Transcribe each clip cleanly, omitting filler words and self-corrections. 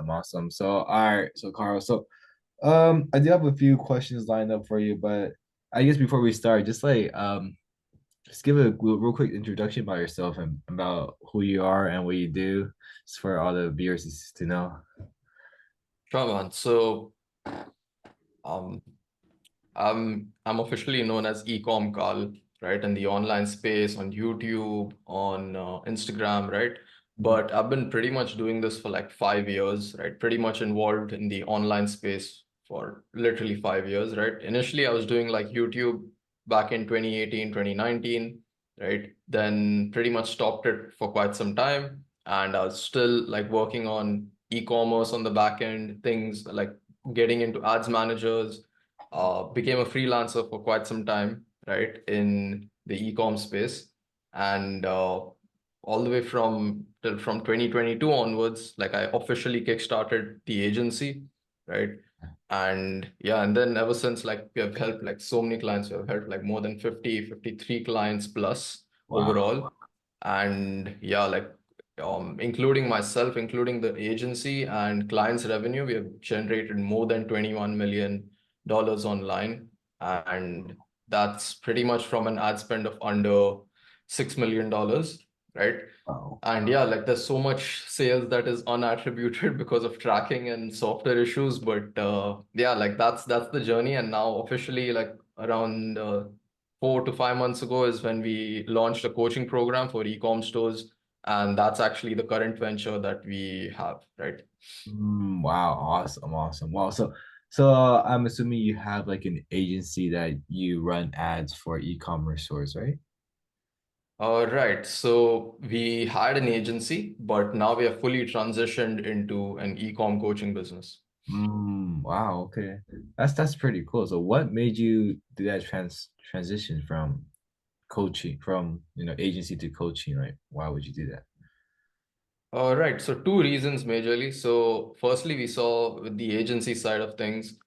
Awesome. So, all right. So, Carl, I do have a few questions lined up for you, but I guess before we start, just give a real quick introduction about yourself and about who you are and what you do, just for all the viewers to know. Sure, man. Um, I'm officially known as Ecom Carl, right, in the online space on YouTube, on Instagram, right? But I've been pretty much doing this for like 5 years, right? Pretty much involved in the online space for literally 5 years, right? Initially, I was doing like YouTube back in 2018, 2019, right? Then pretty much stopped it for quite some time, and I was still like working on e-commerce on the back end, things like getting into ads managers, became a freelancer for quite some time, right, in the e-com space. And all the way from 2022 onwards, like I officially kickstarted the agency, right? And yeah, and then ever since, like we have helped like so many clients. We have helped like more than 53 clients plus Wow. overall. And yeah, like including myself, including the agency and clients revenue, we have generated more than $21 million online. And that's pretty much from an ad spend of under $6 million, right? Wow. And yeah, like there's so much sales that is unattributed because of tracking and software issues. But yeah, like that's the journey. And now officially, like around 4 to 5 months ago is when we launched a coaching program for e-com stores. And that's actually the current venture that we have, right? Wow. Awesome. Awesome. Wow. So I'm assuming you have like an agency that you run ads for e-commerce stores, right? Right. So we had an agency, but now we have fully transitioned into an e-com coaching business. Wow, okay. That's pretty cool. So what made you do that transition from coaching from agency to coaching? Like why would you do that? Right. So two reasons majorly. So firstly, we saw with the agency side of things,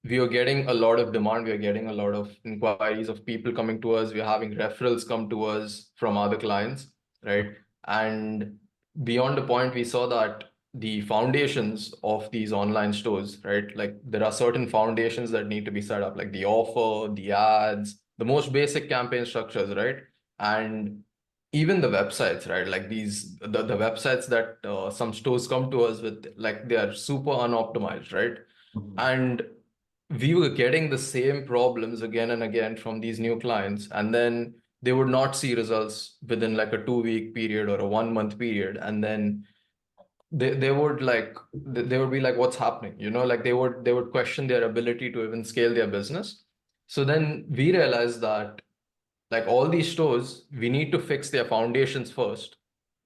we are getting a lot of demand. We are getting a lot of inquiries of people coming to us. We are having referrals come to us from other clients, right? And beyond the point, we saw that the foundations of these online stores, right? Like there are certain foundations that need to be set up, like the offer, the ads, the most basic campaign structures, right? And even the websites, right? Like the websites that some stores come to us with, like they are super unoptimized, right? Mhm. And we were getting the same problems again and again from these new clients, and then they would not see results within like a 2 week period or a 1 month period. And then they would like they would be like, what's happening, like they would question their ability to even scale their business. So then we realized that like all these stores, we need to fix their foundations first,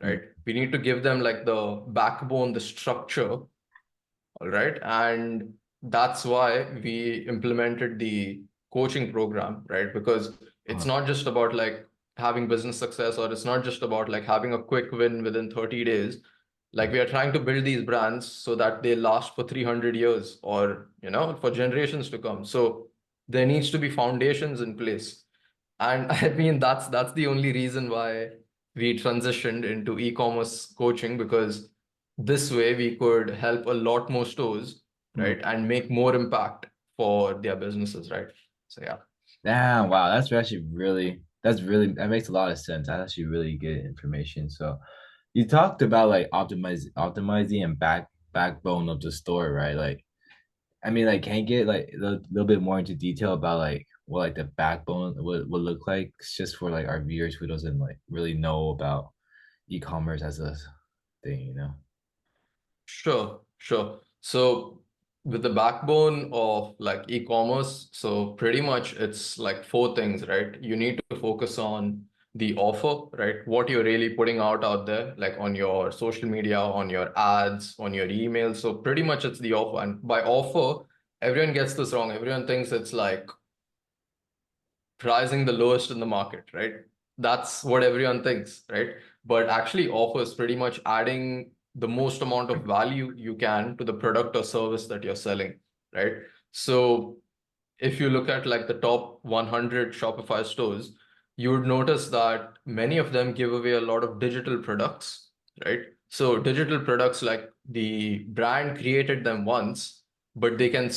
Mm. right? We need to give them like the backbone, the structure. All right. And that's why we implemented the coaching program, right? Because it's Uh, not just about like having business success, or it's not just about like having a quick win within 30 days. Like we are trying to build these brands so that they last for 300 years, or, for generations to come. So there needs to be foundations in place. And I mean, that's the only reason why we transitioned into e-commerce coaching, because this way we could help a lot more stores, mm. right, and make more impact for their businesses, right? So yeah. Damn, wow, that's really that makes a lot of sense. That's actually really good information. So you talked about like optimizing and backbone of the store, right? Like I mean, like, can you get like a little bit more into detail about like what like the backbone would look like, just for like our viewers who doesn't like really know about e-commerce as a thing? Sure, sure. So with the backbone of like e-commerce, so pretty much it's like four things, right? You need to focus on the offer, right? What you're really putting out there, like on your social media, on your ads, on your email. So pretty much it's the offer. And by offer, everyone gets this wrong. Everyone thinks it's like pricing the lowest in the market, right? That's what everyone thinks, right? But actually offers pretty much adding the most amount of value you can to the product or service that you're selling, right? So if you look at like the top 100 Shopify stores, you would notice that many of them give away a lot of digital products, right? So digital products, like the brand created them once, but they can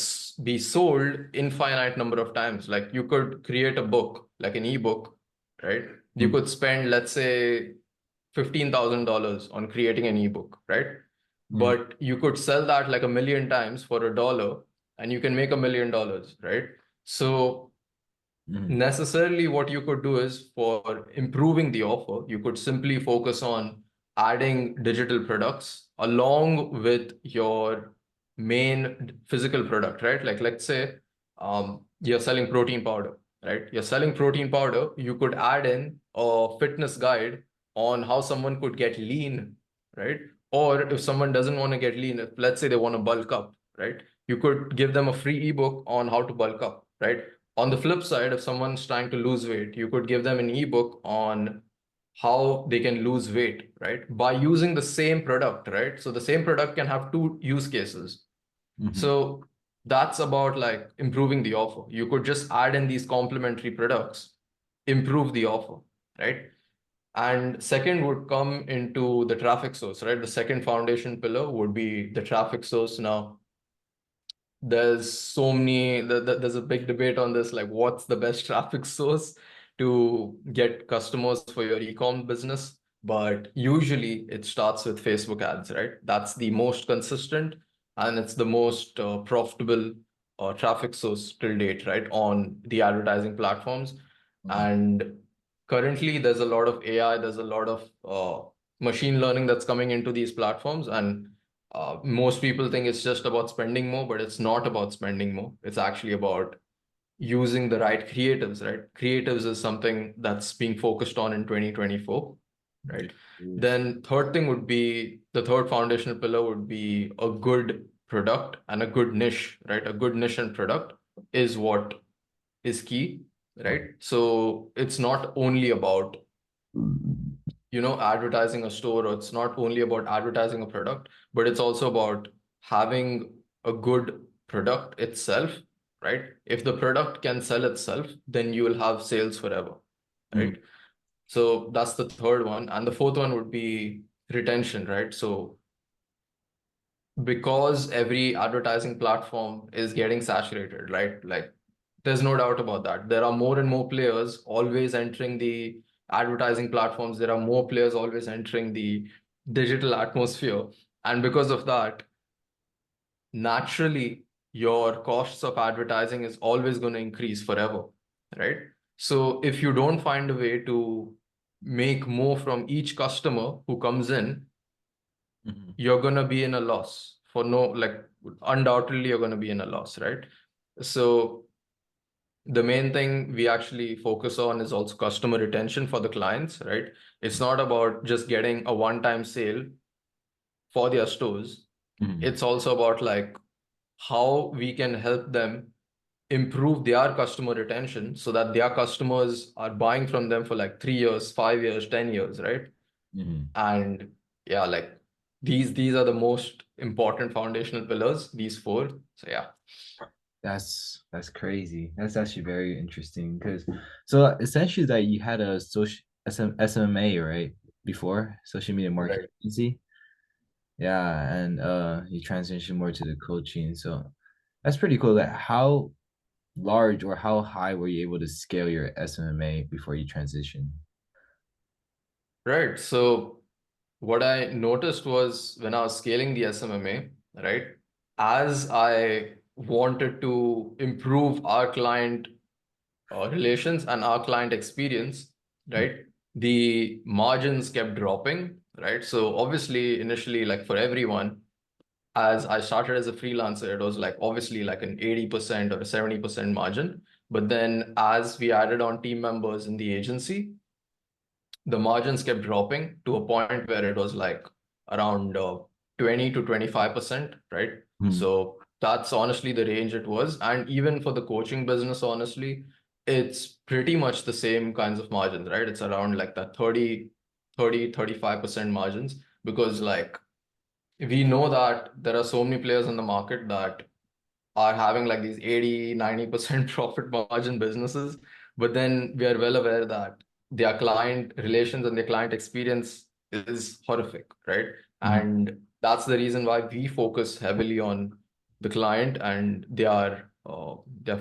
be sold infinite number of times. Like you could create a book, like an ebook, right? You Mm, could spend, let's say, $15,000 on creating an ebook, right? mm, But you could sell that like a million times for $1 and you can make $1 million, right? So mm, necessarily what you could do is, for improving the offer, you could simply focus on adding digital products along with your main physical product, right? Like let's say you're selling protein powder, right? You're selling protein powder, you could add in a fitness guide on how someone could get lean, right? Or if someone doesn't want to get lean, if let's say they want to bulk up, right? You could give them a free ebook on how to bulk up, right? On the flip side, if someone's trying to lose weight, you could give them an ebook on how they can lose weight, right? By using the same product, right? So the same product can have two use cases. mm, So that's about like improving the offer. You could just add in these complementary products, improve the offer, right? And second would come into the traffic source, right? The second foundation pillar would be the traffic source. Now, there's so many there's a big debate on this, like what's the best traffic source to get customers for your e-com business, but usually it starts with Facebook ads, right? That's the most consistent and it's the most profitable traffic source till date, right, on the advertising platforms. mm, And currently there's a lot of AI, there's a lot of machine learning that's coming into these platforms, and most people think it's just about spending more, but it's not about spending more. It's actually about using the right creatives, right? Creatives is something that's being focused on in 2024, mm. right? Yes. Then third thing would be, the third foundational pillar would be a good product and a good niche, right? A good niche and product is what is key, Oh, right? So it's not only about advertising a store, or it's not only about advertising a product, but it's also about having a good product itself, right? If the product can sell itself, then you will have sales forever, mm, right? So that's the third one. And the fourth one would be retention, right? So because every advertising platform is getting saturated, right? Like there's no doubt about that. There are more and more players always entering the advertising platforms. There are more players always entering the digital atmosphere. And because of that, naturally, your costs of advertising is always going to increase forever, right? So if you don't find a way to make more from each customer who comes in, mm, you're going to be in a loss for no, like, undoubtedly, you're going to be in a loss, right? So the main thing we actually focus on is also customer retention for the clients, right? It's not about just getting a one-time sale for their stores. mm, It's also about like how we can help them improve their customer retention so that their customers are buying from them for like 3 years, 5 years, 10 years, right? mm. And yeah, like these are the most important foundational pillars, these four. So yeah. That's crazy. That's actually very interesting because so essentially that you had a social SMA, right? Before social media marketing Right. agency. Yeah, and you transitioned more to the coaching. So that's pretty cool. Like how large or how high were you able to scale your SMA before you transitioned? Right. So what I noticed was when I was scaling the SMMA, right, as I wanted to improve our client relations and our client experience, Mm, right, the margins kept dropping, right? So obviously, initially, like for everyone, as I started as a freelancer, it was like obviously like an 80% or a 70% margin. But then as we added on team members in the agency, the margins kept dropping to a point where it was like around 20 to 25%, right? mm, So that's honestly the range it was. And even for the coaching business, honestly, it's pretty much the same kinds of margins, right? It's around like that 35% margins, because like we know that there are so many players in the market that are having like these 80, 90% profit margin businesses. But then we are well aware that their client relations and their client experience is horrific, right? Mhm. And that's the reason why we focus heavily on the client and their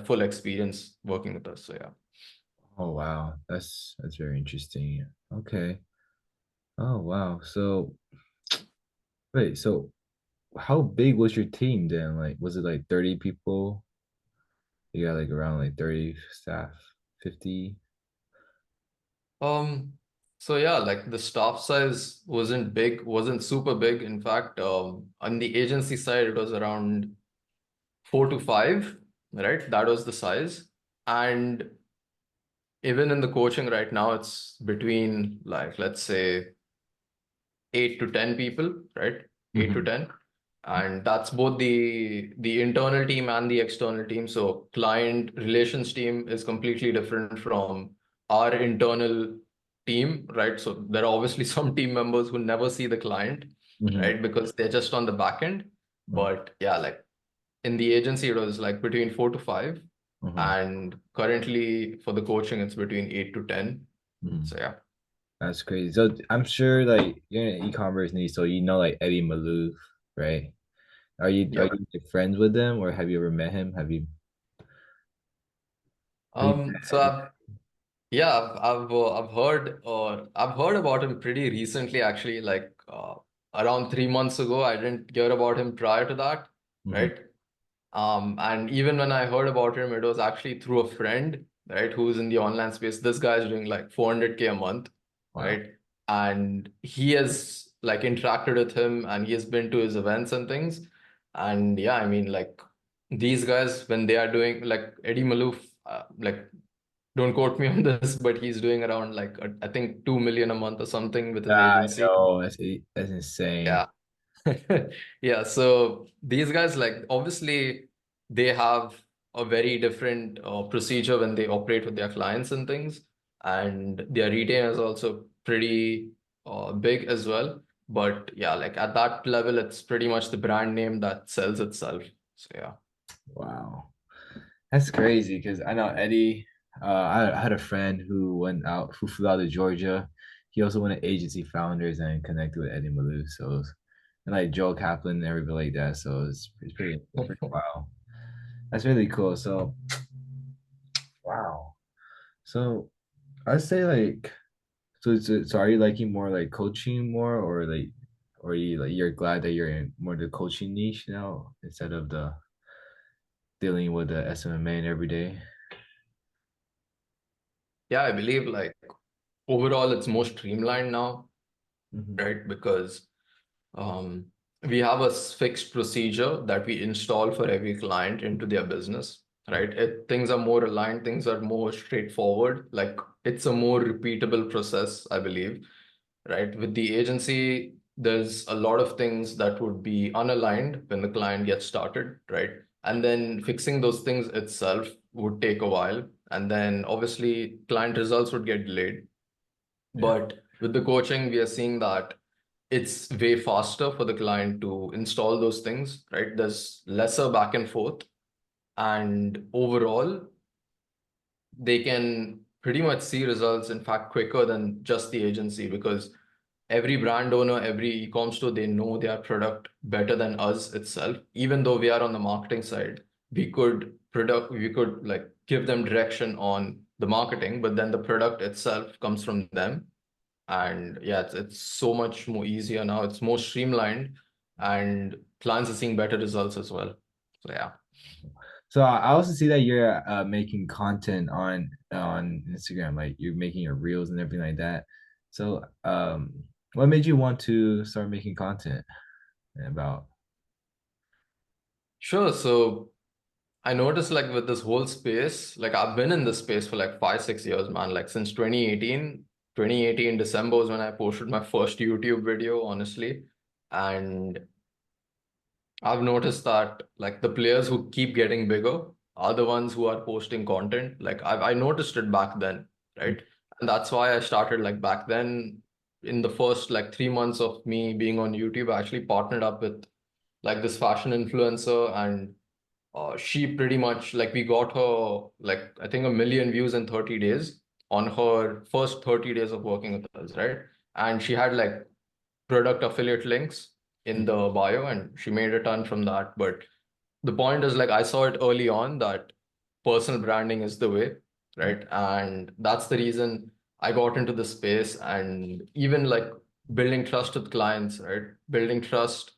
full experience working with us. So yeah. Oh wow, that's very interesting. Okay. Oh wow. So wait, so how big was your team then? Like, was it like 30 people? You got like around like 30 staff, 50? Um, so yeah, like the staff size wasn't big, wasn't super big. In fact, on the agency side, it was around 4 to 5, right? That was the size. And even in the coaching right now, it's between like, let's say 8 to 10 people, right? Eight to Mm-hmm. ten, and that's both the internal team and the external team. So client relations team is completely different from our internal team, right? So there are obviously some team members who never see the client, Mm-hmm. right? Because they're just on the back end. But yeah, like in the agency, it was like between 4 to 5, Mm-hmm. and currently for the coaching, it's between 8 to 10. Mm-hmm. So yeah. That's crazy. So I'm sure like you're in e-commerce niche, so you know like Eddie Malouf, right? Are Yep. you like, friends with him or have you ever met him? Have you So met yeah, I've heard about him pretty recently actually, like around 3 months ago. I didn't hear about him prior to that, Mm-hmm. right? And even when I heard about him, it was actually through a friend, right, who's in the online space. This guy's doing like 400K a month, Wow. right? And he has like interacted with him and he has been to his events and things. And yeah, I mean, like these guys, when they are doing like Eddie Malouf, like don't quote me on this, but he's doing around like I think 2 million a month or something with his I agency. know. That's insane. Yeah. Yeah, so these guys, like, obviously, they have a very different procedure when they operate with their clients and things, and their retail is also pretty big as well. But yeah, like at that level, it's pretty much the brand name that sells itself. So yeah. Wow. That's crazy because I know Eddie. I had a friend who flew out to Georgia. He also went to agency founders and connected with Eddie Malouf. And like Joel Kaplan and everybody like that. So it's pretty wild. That's really cool. So, wow. So I'd say like, so are you liking more like coaching more or you're glad that you're in more the coaching niche now instead of the dealing with the SMMA and every day? Yeah, I believe like overall it's more streamlined now, Mm-hmm. right? Because Um, we have a fixed procedure that we install for every client into their business, right? Things are more aligned, things are more straightforward. Like it's a more repeatable process, I believe, right? With the agency, there's a lot of things that would be unaligned when the client gets started, right? And then fixing those things itself would take a while. And then obviously client results would get delayed. Yeah. But with the coaching, we are seeing that it's way faster for the client to install those things, right? There's lesser back and forth. And overall, they can pretty much see results, in fact, quicker than just the agency because every brand owner, every e-com store, they know their product better than us itself. Even though we are on the marketing side, we could like give them direction on the marketing, but then the product itself comes from them. And yeah, it's so much more easier now. It's more streamlined, and clients are seeing better results as well. So yeah. So I also see that you're making content on Instagram, like you're making your reels and everything like that. So what made you want to start making content about? Sure. So I noticed like with this whole space, like I've been in this space for like 5, 6 years, man. Like since 2018, 2018 December was when I posted my first YouTube video, honestly. And I've noticed that like the players who keep getting bigger are the ones who are posting content. Like I noticed it back then, right? And that's why I started like back then in the first like 3 months of me being on YouTube, I actually partnered up with like this fashion influencer and she pretty much like we got her like I think 1 million views in 30 days on her first 30 days of working with us, right? And she had like product affiliate links in the bio, and she made a ton from that. But the point is, like, I saw it early on that personal branding is the way, right? And that's the reason I got into the space, and even like building trust with clients, right? Building trust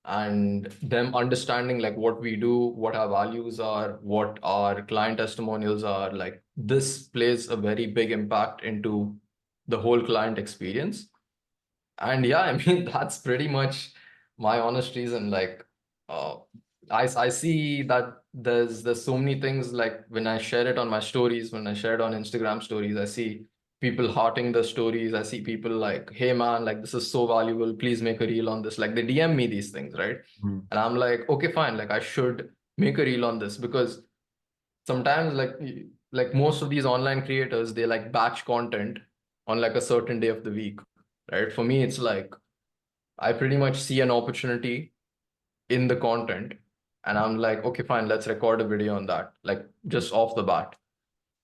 and them understanding like what we do, what our values are, what our client testimonials are, like this plays a very big impact into the whole client experience. And yeah, I mean, that's pretty much my honest reason. Like, uh, I see that there's so many things, like when I share it on my stories, when I share it on Instagram stories, I see people hearting the stories. I see people like, hey man, like this is so valuable. Please make a reel on this. Like they DM me these things, right? Mhm. And I'm like, okay, fine. Like I should make a reel on this because sometimes like most of these online creators, they like batch content on like a certain day of the week, right? For me, it's like I pretty much see an opportunity in the content and I'm like, okay, fine, let's record a video on that, like just off the bat.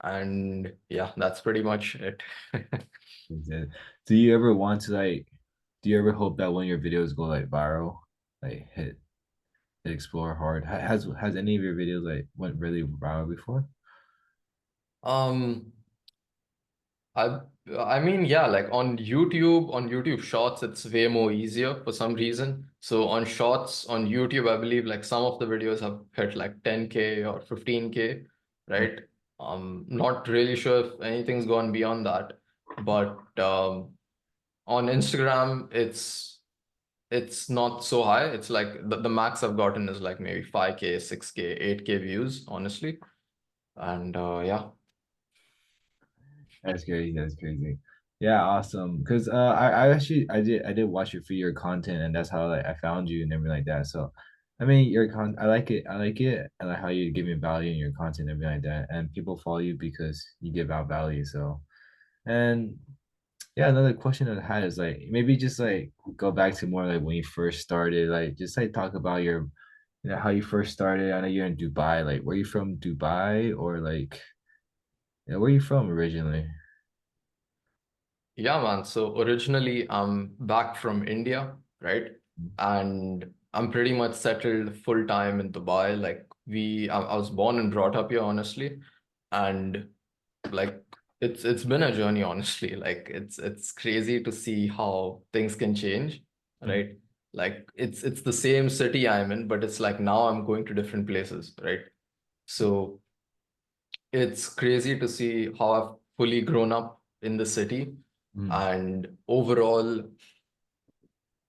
And yeah, that's pretty much it. Is Do you ever want to like? Do you ever hope that one of your videos go like viral, like hit explore hard? Has any of your videos like went really viral before? Um, I I mean, yeah, like on YouTube Shorts, it's way more easier for some reason. So on Shorts on YouTube, I believe like some of the videos have hit like 10K or 15K, right? Not really sure if anything's gone beyond that. But on Instagram, it's not so high. It's like the max I've gotten is like maybe 5K, 6K, 8K views, honestly. And yeah. That's crazy. That's crazy. Yeah, awesome. Because I actually I did watch your for your content, and that's how like I found you and everything like that. So, I mean, your con I like it. I like it. I like how you give me value in your content and everything like that. And people follow you because you give out value. So, and yeah, another question I had is like maybe just like go back to more like when you first started, like just like talk about your how you first started. I know you're in Dubai. Like, were you from Dubai or like yeah, where are you from originally? Yeah, man. So originally I'm back from India, right? And I'm pretty much settled full time in Dubai. Like I was born and brought up here, honestly. And like it's been a journey, honestly. Like it's crazy to see how things can change, Mhm. right? Like it's the same city I'm in, but it's like now I'm going to different places, right? So it's crazy to see how I've fully grown up in the city. Mhm. And overall,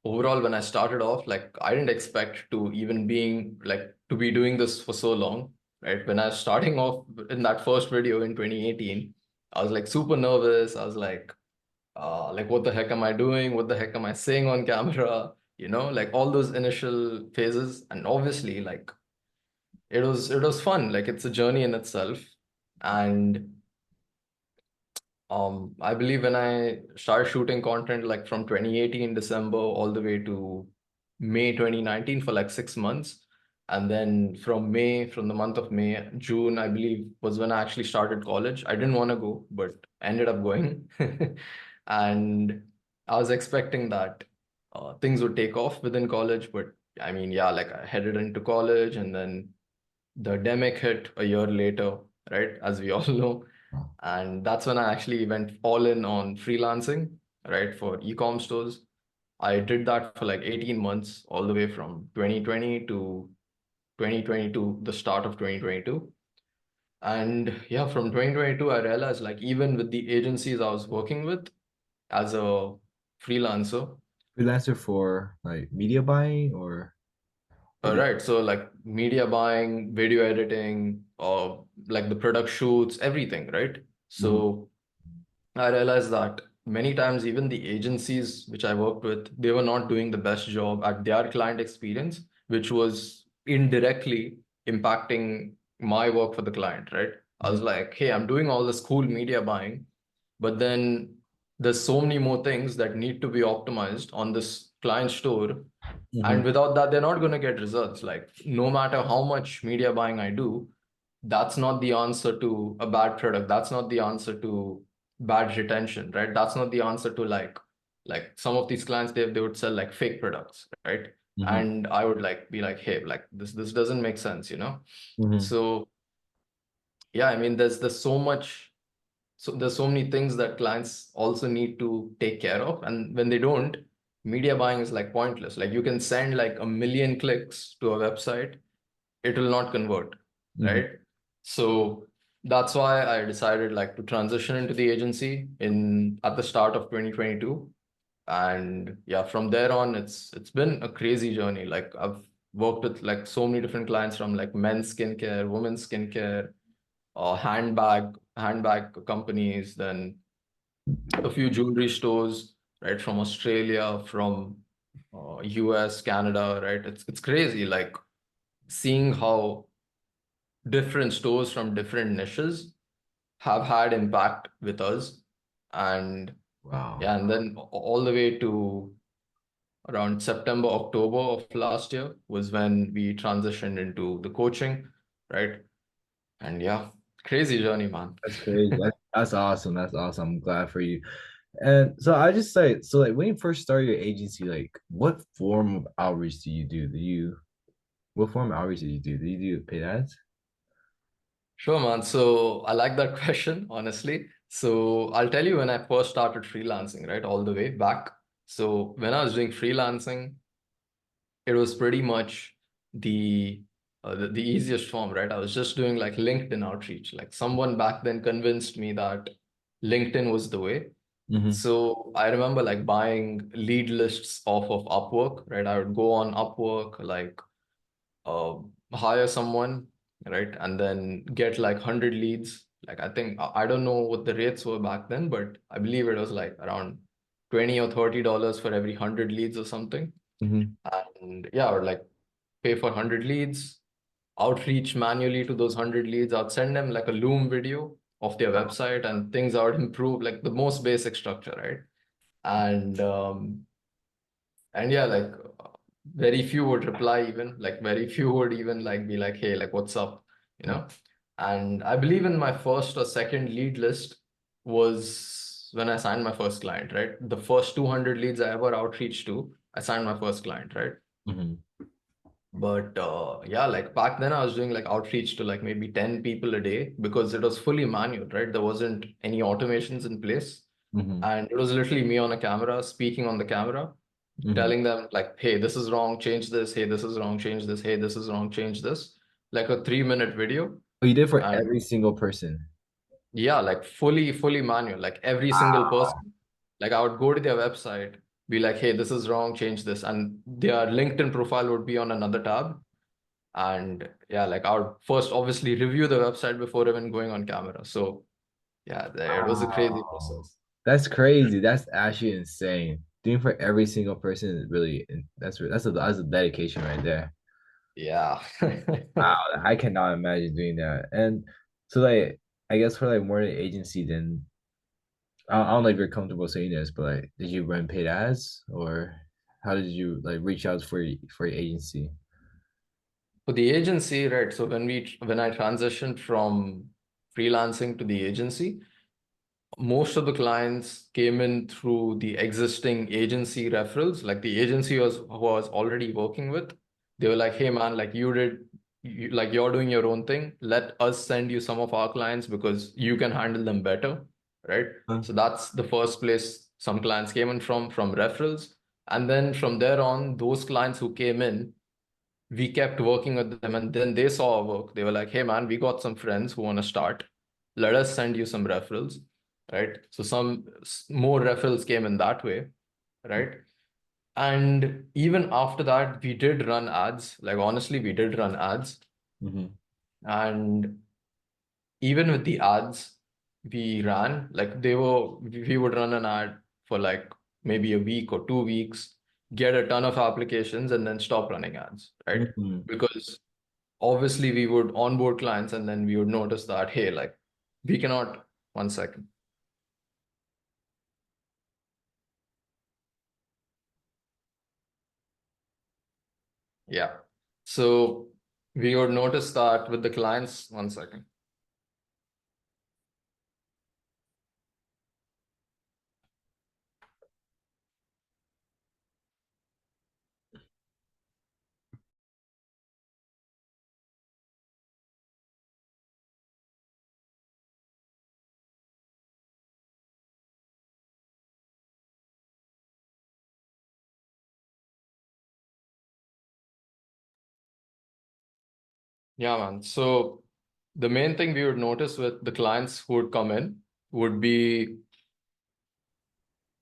when I started off, like I didn't expect to even being like to be doing this for so long, right? When I was starting off in that first video in 2018, I was like super nervous. I was like, what the heck am I doing? What the heck am I saying on camera? Like all those initial phases. And obviously, like it was fun. Like it's a journey in itself. And I believe when I started shooting content like from 2018 December all the way to May 2019 for like 6 months. And then from the month of May, June, I believe was when I actually started college. I didn't want to go, but ended up going. And I was expecting that things would take off within college. But I mean, yeah, like I headed into college and then the demic hit a year later, right? As we all know. And that's when I actually went all in on freelancing, right, for ecom stores. I did that for like 18 months, all the way from 2020 to 2022, the start of 2022. And yeah, from 2022, I realized like even with the agencies I was working with as a freelancer, Freelancer for like media buying or what do you right, so like media buying, video editing, or like the product shoots, everything, right? Mhm. So I realized that many times, even the agencies which I worked with, they were not doing the best job at their client experience, which was indirectly impacting my work for the client, right? I was Mhm. like, hey, I'm doing all this cool media buying, but then there's so many more things that need to be optimized on this client store. And Mhm. without that, they're not going to get results. Like, no matter how much media buying I do, that's not the answer to a bad product. That's not the answer to bad retention, right? That's not the answer to Like some of these clients, they would sell like fake products, right? Hmm. And I would like be like, hey, like this doesn't make sense, you know? Hmm. So yeah, I mean, there's so much, so there's so many things that clients also need to take care of, and when they don't, media buying is like pointless. Like you can send like a million clicks to a website, it will not convert, Hmm. right? So that's why I decided like to transition into the agency in at the start of 2022. And yeah, from there on, it's been a crazy journey. Like I've worked with like so many different clients, from like men's skincare, women's skincare, handbag companies, then a few jewelry stores, right, from Australia, from US, Canada, right? It's crazy, like seeing how different stores from different niches have had impact with us. And Wow. yeah, and then all the way to around September, October of last year was when we transitioned into the coaching, right? And yeah, crazy journey, man. That's crazy. That's awesome. That's awesome. I'm glad for you. And so I just say, so like when you first started your agency, like what form of outreach do you do? What form of outreach do you do? Do you do paid ads? Sure, man. So I like that question, honestly. So I'll tell you when I first started freelancing, right, all the way back. So when I was doing freelancing, it was pretty much the the easiest form, right? I was just doing like LinkedIn outreach. Like someone back then convinced me that LinkedIn was the way. Mm-hmm. So I remember like buying lead lists off of Upwork, right? I would go on Upwork, like uh, hire someone, right? And then get like 100 leads. Like I think, I don't know what the rates were back then, but I believe it was like around 20 or $30 for every 100 leads or something. Mm-hmm. And yeah, or like pay for 100 leads, outreach manually to those 100 leads. I'd send them like a Loom video of their website, and things I would improve, like the most basic structure, right? And and yeah, like very few would reply, even like very few would even like be like, hey, like what's up, you Yeah. know? And I believe in my first or second lead list was when I signed my first client, right? The first 200 leads I ever outreach to, I signed my first client, right? Mm-hmm. But yeah, like back then I was doing like outreach to like maybe 10 people a day, because it was fully manual, right? There wasn't any automations in place. Mm-hmm. And it was literally me on a camera, speaking on the camera, Mm-hmm. telling them like, hey, this is wrong, change this. Hey, this is wrong, change this. Hey, this is wrong, change this. Like a 3-minute video. Oh, you did for And every single person. yeah, like fully manual, like every single Wow. person. Like I would go to their website, be like, hey, this is wrong, change this. And their LinkedIn profile would be on another tab. And yeah, like I would first obviously review the website before even going on camera. So yeah, it was a crazy Wow. process. That's crazy. That's actually insane. Doing for every single person is really that's a dedication right there. Yeah. Wow, I cannot imagine doing that. And so like I guess for like more than agency then I don't know if you're comfortable saying this, but like did you run paid ads or how did you like reach out for your agency? For the agency, right? So when I transitioned from freelancing to the agency, most of the clients came in through the existing agency referrals. Like the agency was already working with. They were like, hey man, like like you're doing your own thing. Let us send you some of our clients because you can handle them better, right? Huh? So that's the first place some clients came in from referrals. And then from there on, those clients who came in, we kept working with them, and then they saw our work. They were like, hey man, we got some friends who want to start, let us send you some referrals, right? So some more referrals came in that way, right? And even after that, we did run ads. Like honestly, we did run ads. Mm-hmm. And even with the ads we ran, like we would run an ad for like maybe a week or 2 weeks, get a ton of applications, and then stop running ads, right? Mm-hmm. Because obviously we would onboard clients, and then we would notice that, hey, like we cannot, one second. Yeah. So we would notice that with the clients, one second. Yeah, man. So the main thing we would notice with the clients who would come in would be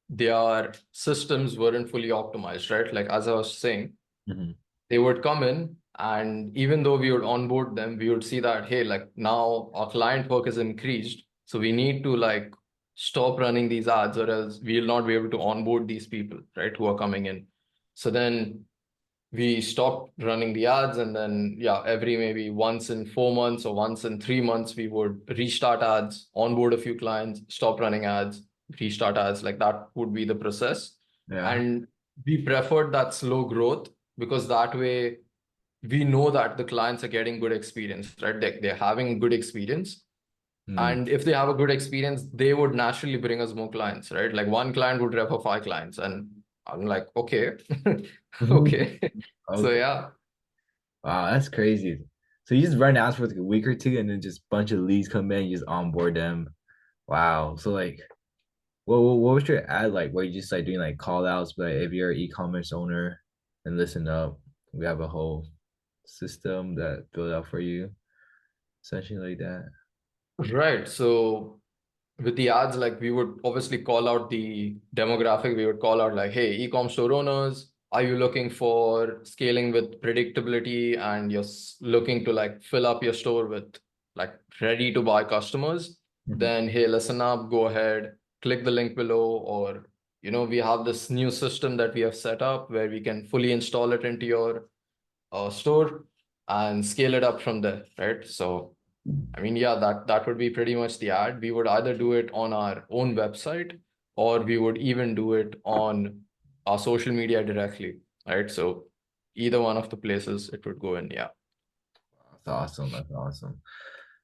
their systems weren't fully optimized, right? Like as I was saying, Hmm. they would come in, and even though we would onboard them, we would see that, hey, like now our client work is increased, so we need to like stop running these ads, or else we'll not be able to onboard these people, right, who are coming in. So then we stopped running the ads, and then yeah, every maybe once in 4 months or once in 3 months we would restart ads, onboard a few clients, stop running ads, restart ads. Like that would be the process. Yeah. And we preferred that slow growth because that way we know that the clients are getting good experience, right? They're having good experience, Mm. and if they have a good experience, they would naturally bring us more clients, right? Like one client would refer 5 clients, and I'm like, okay. Okay. So Okay. yeah. Wow, that's crazy. So you just run ads for like a week or two, and then just a bunch of leads come in, you just onboard them. Wow. So like, what was your ad like? Were you just like doing like call outs, but if you're an e-commerce owner, and listen up, we have a whole system that built out for you, essentially like that. Right. So with the ads, like we would obviously call out the demographic. We would call out like, hey, e-com store owners, are you looking for scaling with predictability, and you're looking to like fill up your store with like ready to buy customers? Mhm. Then hey, listen up, go ahead, click the link below, or we have this new system that we have set up where we can fully install it into your store and scale it up from there, right? So I mean, yeah, that would be pretty much the ad. We would either do it on our own website, or we would even do it on our social media directly, right? So either one of the places it would go in, yeah. That's awesome. That's awesome.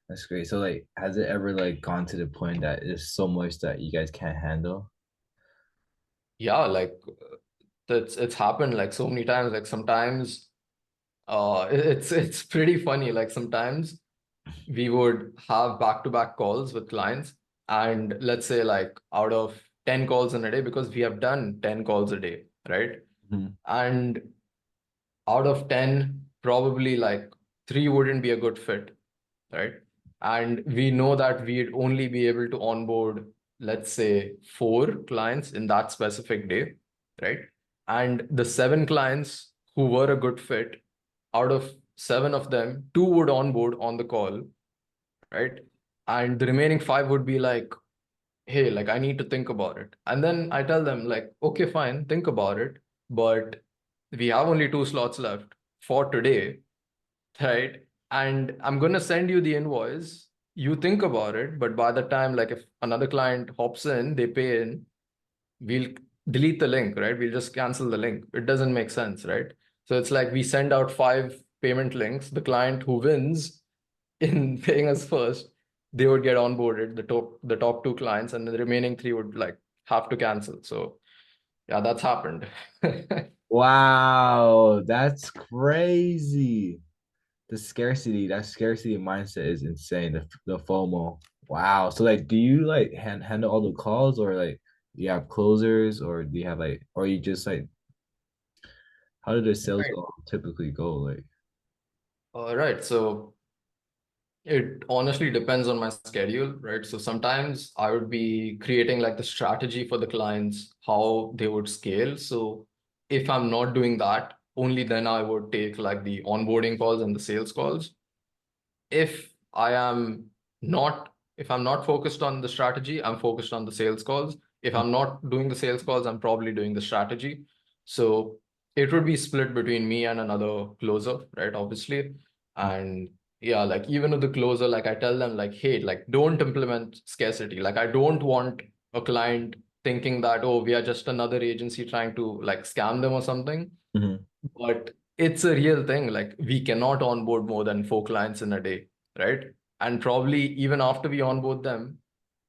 That's great. So like, has it ever like gone to the point that it's so much that you guys can't handle? Yeah, like it's happened like so many times. Like sometimes it's pretty funny. Like sometimes we would have back-to-back calls with clients, and let's say like out of 10 calls in a day, because we have done 10 calls a day, right? Mhm. And out of 10, probably like three wouldn't be a good fit, right? And we know that we'd only be able to onboard, let's say, 4 clients in that specific day, right? And the 7 clients who were a good fit, out of 7 of them, two would onboard on the call, right? And the remaining 5 would be like, hey, like I need to think about it. And then I tell them, like, okay, fine, think about it, but we have only 2 slots left for today, right? And I'm gonna send you the invoice. You think about it, but by the time, like, if another client hops in, they pay in, we'll delete the link, right? We'll just cancel the link. It doesn't make sense, right? So it's like we send out 5 payment links. The client who wins in paying us first, they would get onboarded, the top 2 clients, and the remaining 3 would like have to cancel. So yeah, that's happened. Wow, that's crazy. That scarcity mindset is insane. The FOMO. Wow. So like, do you like handle all the calls, or like do you have closers, or do you have like, or you just like, how do the sales Right. go typically go? Like, All right. So it honestly depends on my schedule, right? So sometimes I would be creating like the strategy for the clients, how they would scale. So if I'm not doing that, only then I would take like the onboarding calls and the sales calls. If I am not, if I'm not focused on the strategy, I'm focused on the sales calls. If I'm not doing the sales calls, I'm probably doing the strategy. So it would be split between me and another closer, right? Obviously. And yeah, like even with the closer, like I tell them, like, hey, like don't implement scarcity. Like I don't want a client thinking that, oh, we are just another agency trying to like scam them or something. mhm. But it's a real thing. Like we cannot onboard more than 4 clients in a day, right? And probably even after we onboard them,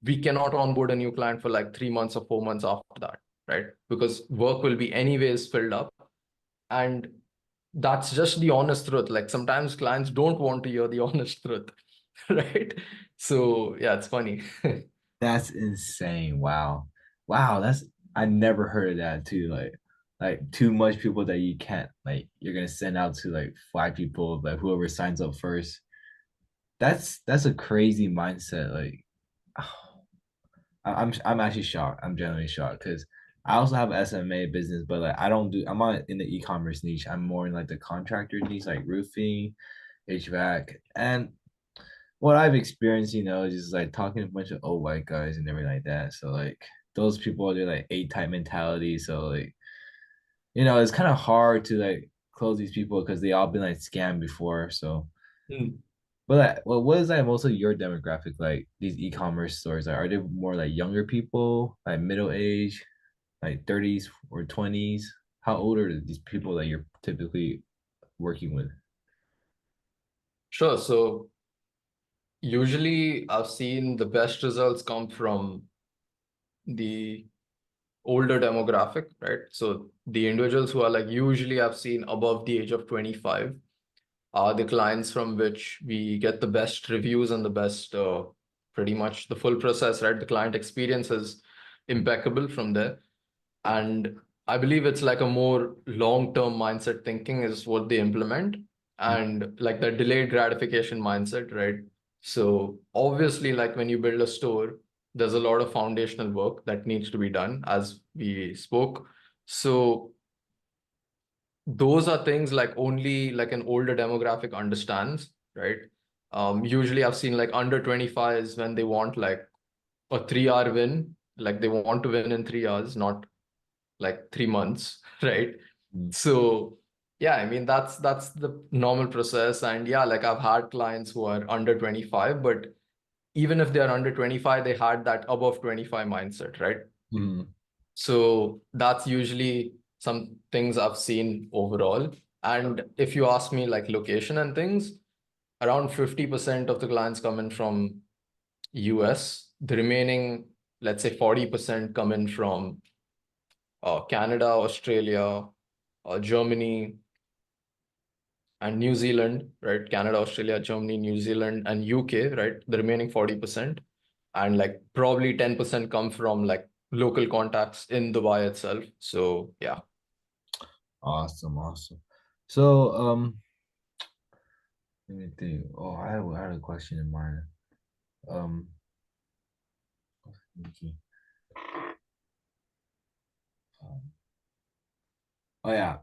we cannot onboard a new client for like 3 months or 4 months after that, right? Because work will be anyways filled up. And that's just the honest truth. Like sometimes clients don't want to hear the honest truth, right? So yeah, it's funny. That's insane. Wow. Wow, that's I never heard of that too. Like, like too much people that you can't like you're gonna send out to like five people, like whoever signs up first. That's a crazy mindset. Like I'm actually shocked. I'm genuinely shocked because I also have SMA business, but like I don't do I'm not in the e-commerce niche. I'm more in like the contractor niche, like roofing, HVAC. And what I've experienced, is just like talking to a bunch of old white guys and everything like that. So like those people they're like A type mentality. So like, it's kind of hard to like close these people because they all been like scammed before. So Mm. but like, well, what is like mostly your demographic like these e-commerce stores? Like, are they more like younger people, like middle age, like 30s or 20s? How old are these people that you're typically working with? Sure. So usually I've seen the best results come from the older demographic, right? So the individuals who are like usually I've seen above the age of 25 are the clients from which we get the best reviews and the best, pretty much the full process, right? The client experience is impeccable from there. And I believe it's like a more long-term mindset thinking is what they implement, and like the delayed gratification mindset, right? So obviously, like when you build a store, there's a lot of foundational work that needs to be done, as we spoke. So those are things like only like an older demographic understands, right? Usually I've seen like under 25 is when they want like a 3 hour win, like they want to win in 3 hours, not like 3 months, right? Mm, So yeah, I mean that's the normal process. And yeah, like I've had clients who are under 25, but even if they're under 25, they had that above 25 mindset, right? mm, So that's usually some things I've seen overall. And if you ask me like location and things, around 50% of the clients come in from US. The remaining, let's say 40% come in from Canada, Australia, Germany, and New Zealand, right? Canada, Australia, Germany, New Zealand, and UK, right? The remaining 40%. And like probably 10% come from like local contacts in Dubai itself. So yeah. awesome, awesome. So, let me think. Oh, I had a question in mind. Um, okay. Oh yeah,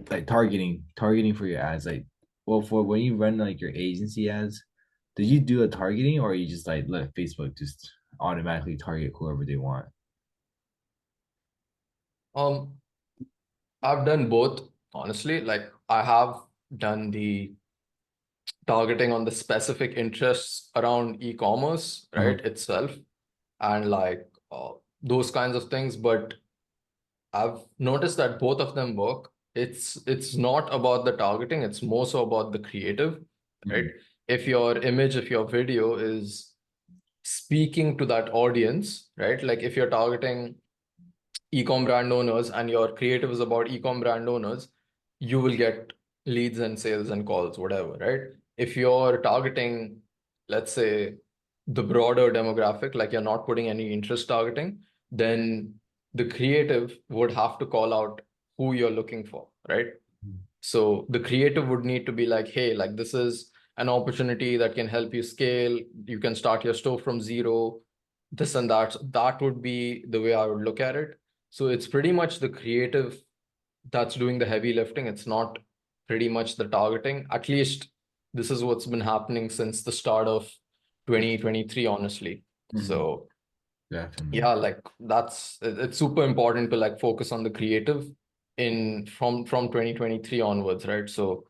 like targeting for your ads. Like, well, for when you run like your agency ads, did you do a targeting or you just like let Facebook just automatically target whoever they want? Um, I've done both, honestly. Like I have done the targeting on the specific interests around e-commerce, Uh-huh. right, itself, and like those kinds of things. But I've noticed that both of them work. It's not about the targeting, it's more so about the creative, right? Mm, If your image, if your video is speaking to that audience, right? Like if you're targeting e-com brand owners and your creative is about e-com brand owners, you will get leads and sales and calls, whatever, right? If you're targeting, let's say, the broader demographic, like you're not putting any interest targeting, then the creative would have to call out who you're looking for, right? mm, So the creative would need to be like, hey, like this is an opportunity that can help you scale. You can start your store from zero, this and that. So that would be the way I would look at it. So it's pretty much the creative that's doing the heavy lifting. It's not pretty much the targeting. At least this is what's been happening since the start of 2023, honestly. mm, So definitely. yeah, like it's super important to like focus on the creative in from 2023 onwards, right? So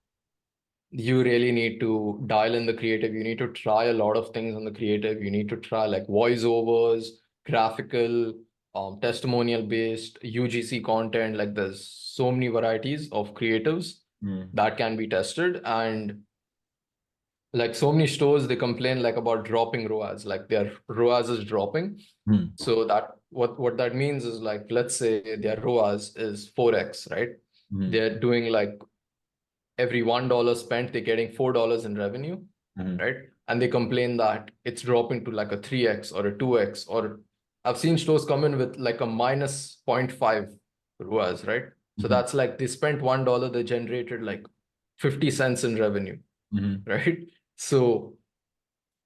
you really need to dial in the creative. You need to try a lot of things on the creative. You need to try like voiceovers, graphical, testimonial based, UGC content. Like there's so many varieties of creatives Mm, that can be tested. And like so many stores, they complain like about dropping ROAS, like their ROAS is dropping. mm, So that what that means is like, let's say their ROAS is 4x, right? mm, They're doing like every $1 spent, they're getting $4 in revenue, mm, right? And they complain that it's dropping to like a 3x or a 2x, or I've seen stores come in with like a minus zero point 0.5 ROAS, right? So Hmm. that's like they spent $1, they generated like 50 cents in revenue, Hmm. right? So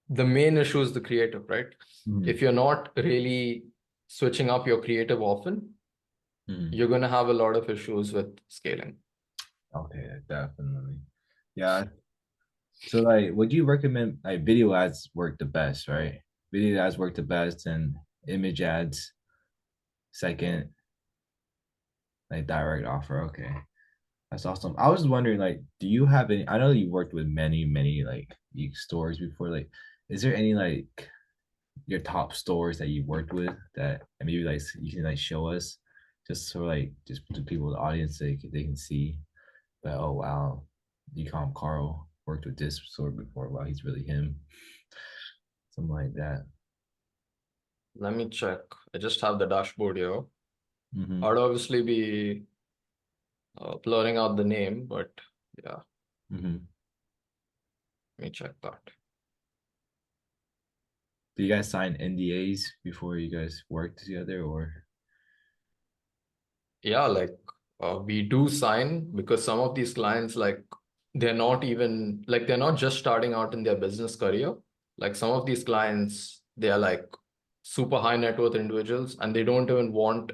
the main issue is the creative, right? Hmm. If you're not really switching up your creative often, Hmm. you're going to have a lot of issues with scaling. Okay, definitely. Yeah. So like, would you recommend like video ads work the best, right? Video ads work the best and image ads second, like direct offer. Okay. That's awesome. I was wondering, like, do you have any? I know you worked with many like stores before. Like, is there any like your top stores that you worked with that and maybe like you can like show us, just so like just to people, the audience, they can see that, oh wow, Ecom Carl worked with this store before. Wow, he's really him. Something like that. Let me check. I just have the dashboard here. Mm-hmm. I'd obviously be blurring out the name, but yeah, Mm-hmm. let me check that. Do you guys sign NDAs before you guys work together, or? Yeah, like we do sign because some of these clients, like they're not even like they're not just starting out in their business career. Like some of these clients, they are like super high net worth individuals and they don't even want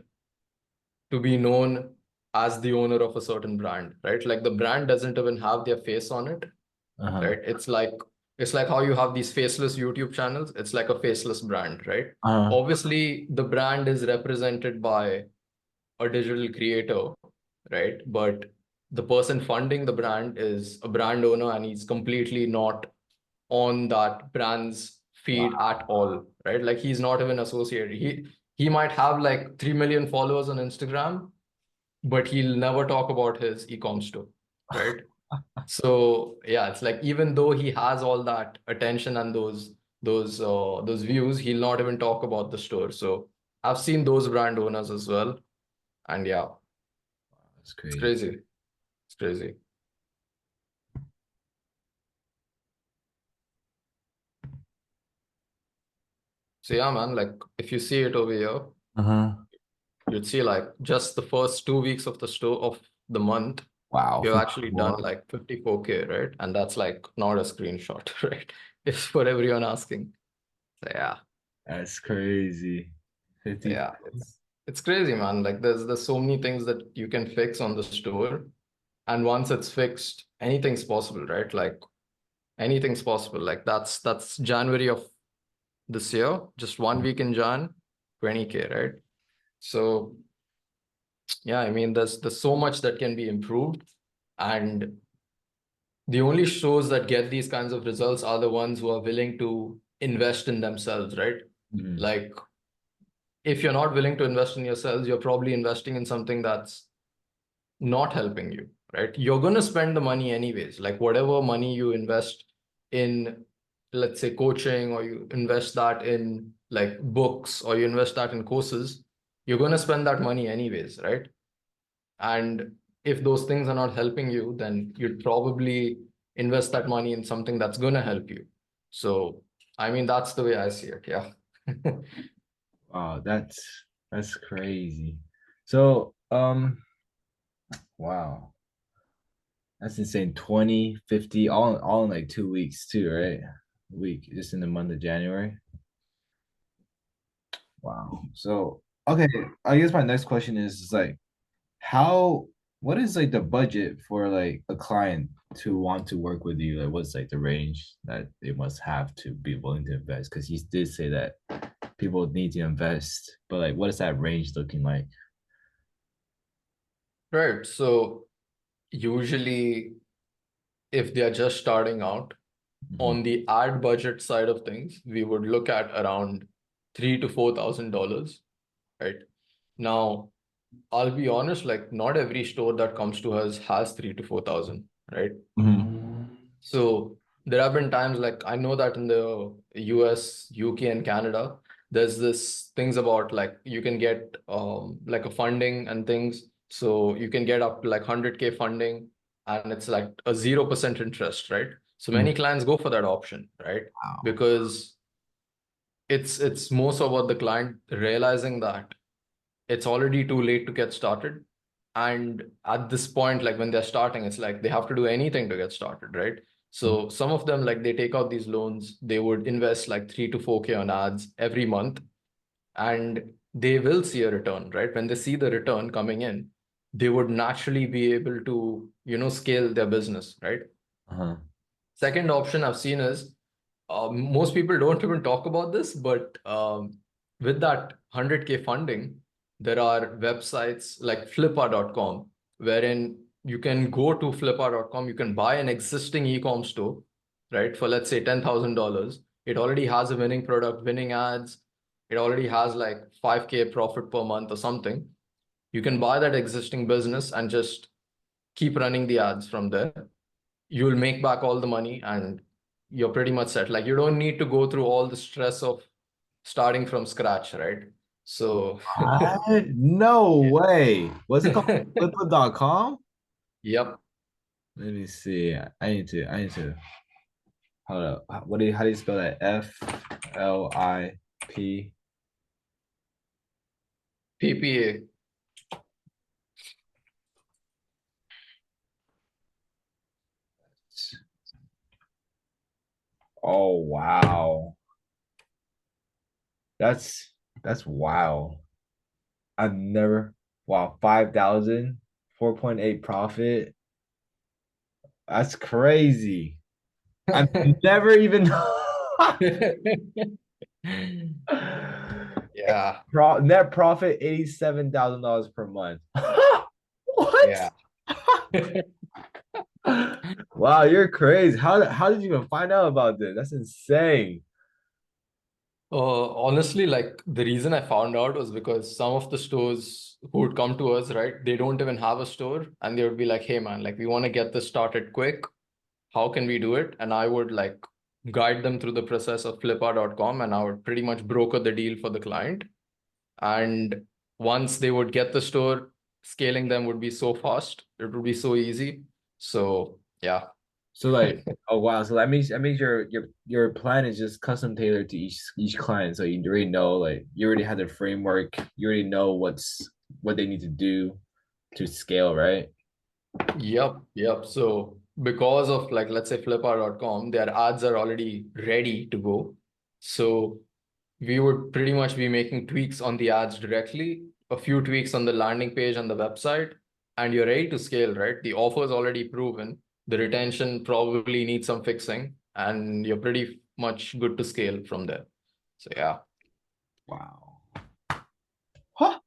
to be known as the owner of a certain brand, right? Like the brand doesn't even have their face on it, Uh-huh. right? It's like how you have these faceless YouTube channels. It's like a faceless brand, right? Uh-huh. Obviously, the brand is represented by a digital creator, right? But the person funding the brand is a brand owner and he's completely not on that brand's feed Wow. at all, right? Like he's not even associated. He might have like 3 million followers on Instagram, but he'll never talk about his e-com store, right? So yeah, it's like even though he has all that attention and those views, he'll not even talk about the store. So I've seen those brand owners as well. And yeah, That's it's crazy. crazy. It's crazy. So yeah, man, like if you see it over here, Uh-huh. you'd see like just the first 2 weeks of the store of the month, Wow, we've actually done 54. like 54K, right? And that's like not a screenshot, right? It's for everyone asking. So yeah, That's crazy. 50. yeah, it's crazy, man. Like there's so many things that you can fix on the store. And once it's fixed, anything's possible, right? Like anything's possible. Like that's January of this year, just 1 week in Jan, 20K, right? So yeah, I mean, there's so much that can be improved, and the only shows that get these kinds of results are the ones who are willing to invest in themselves, right? Mhm. Like if you're not willing to invest in yourselves, you're probably investing in something that's not helping you, right? You're going to spend the money anyways. Like whatever money you invest in, let's say coaching, or you invest that in like books, or you invest that in courses, you're going to spend that money anyways, right? And if those things are not helping you, then you'd probably invest that money in something that's going to help you. So, I mean, that's the way I see it. Yeah. Wow, that's crazy. So, wow, that's insane. 20, 50, all in like 2 weeks too, right? Week just in the month of January. Wow. So, okay, I guess my next question is like how what is like the budget for like a client to want to work with you? Like what's like the range that they must have to be willing to invest? Because you did say that people need to invest, but like what is that range looking like? Right. So, usually, if they are just starting out, Mhm. on the ad budget side of things, we would look at around $3,000 to $4,000, right? Now, I'll be honest, like not every store that comes to us has 3 to 4 thousand, right? Mhm. So there have been times like I know that in the US, UK, and Canada, there's this things about like you can get like a funding and things. So you can get up to like 100K funding and it's like a 0% interest, right? So Mhm. many clients go for that option, right? Wow. Because it's more so about the client realizing that it's already too late to get started. And at this point, like when they're starting, it's like they have to do anything to get started, right? So some of them, like they take out these loans, they would invest like 3 to 4K on ads every month, and they will see a return, right? When they see the return coming in, they would naturally be able to, scale their business, right? Uh-huh. Second option I've seen is most people don't even talk about this, but with that 100K funding, there are websites like flippa.com, wherein you can go to flippa.com, you can buy an existing e-com store, right, for let's say $10,000. It already has a winning product, winning ads. It already has like 5K profit per month or something. You can buy that existing business and just keep running the ads from there. You'll make back all the money and you're pretty much set. Like you don't need to go through all the stress of starting from scratch, right? So What? No way. What's it called? Flippa.com? yep. Let me see. I need to hold up. How do you spell that? FLIP. PPA. Oh wow. That's wow. I've never wow, 5,000, 4.8 profit. That's crazy. I've never even Yeah. net profit $87,000 per month. What? Yeah. Wow, you're crazy. How did you even find out about this? That's insane. Honestly, like the reason I found out was because some of the stores who would come to us, right, they don't even have a store and they would be like, hey man, like we want to get this started quick. How can we do it? And I would like guide them through the process of flippa.com, and I would pretty much broker the deal for the client. And once they would get the store, scaling them would be so fast. It would be so easy. So yeah. So like, oh wow, so that means your plan is just custom tailored to each client. So you already know, like you already have the framework, you already know what they need to do to scale, right? Yep, yep. So because of like let's say flippa.com, their ads are already ready to go. So we would pretty much be making tweaks on the ads directly, a few tweaks on the landing page and the website, and you're ready to scale, right? The offer is already proven. The retention probably needs some fixing, and you're pretty much good to scale from there. So yeah. Wow. Huh.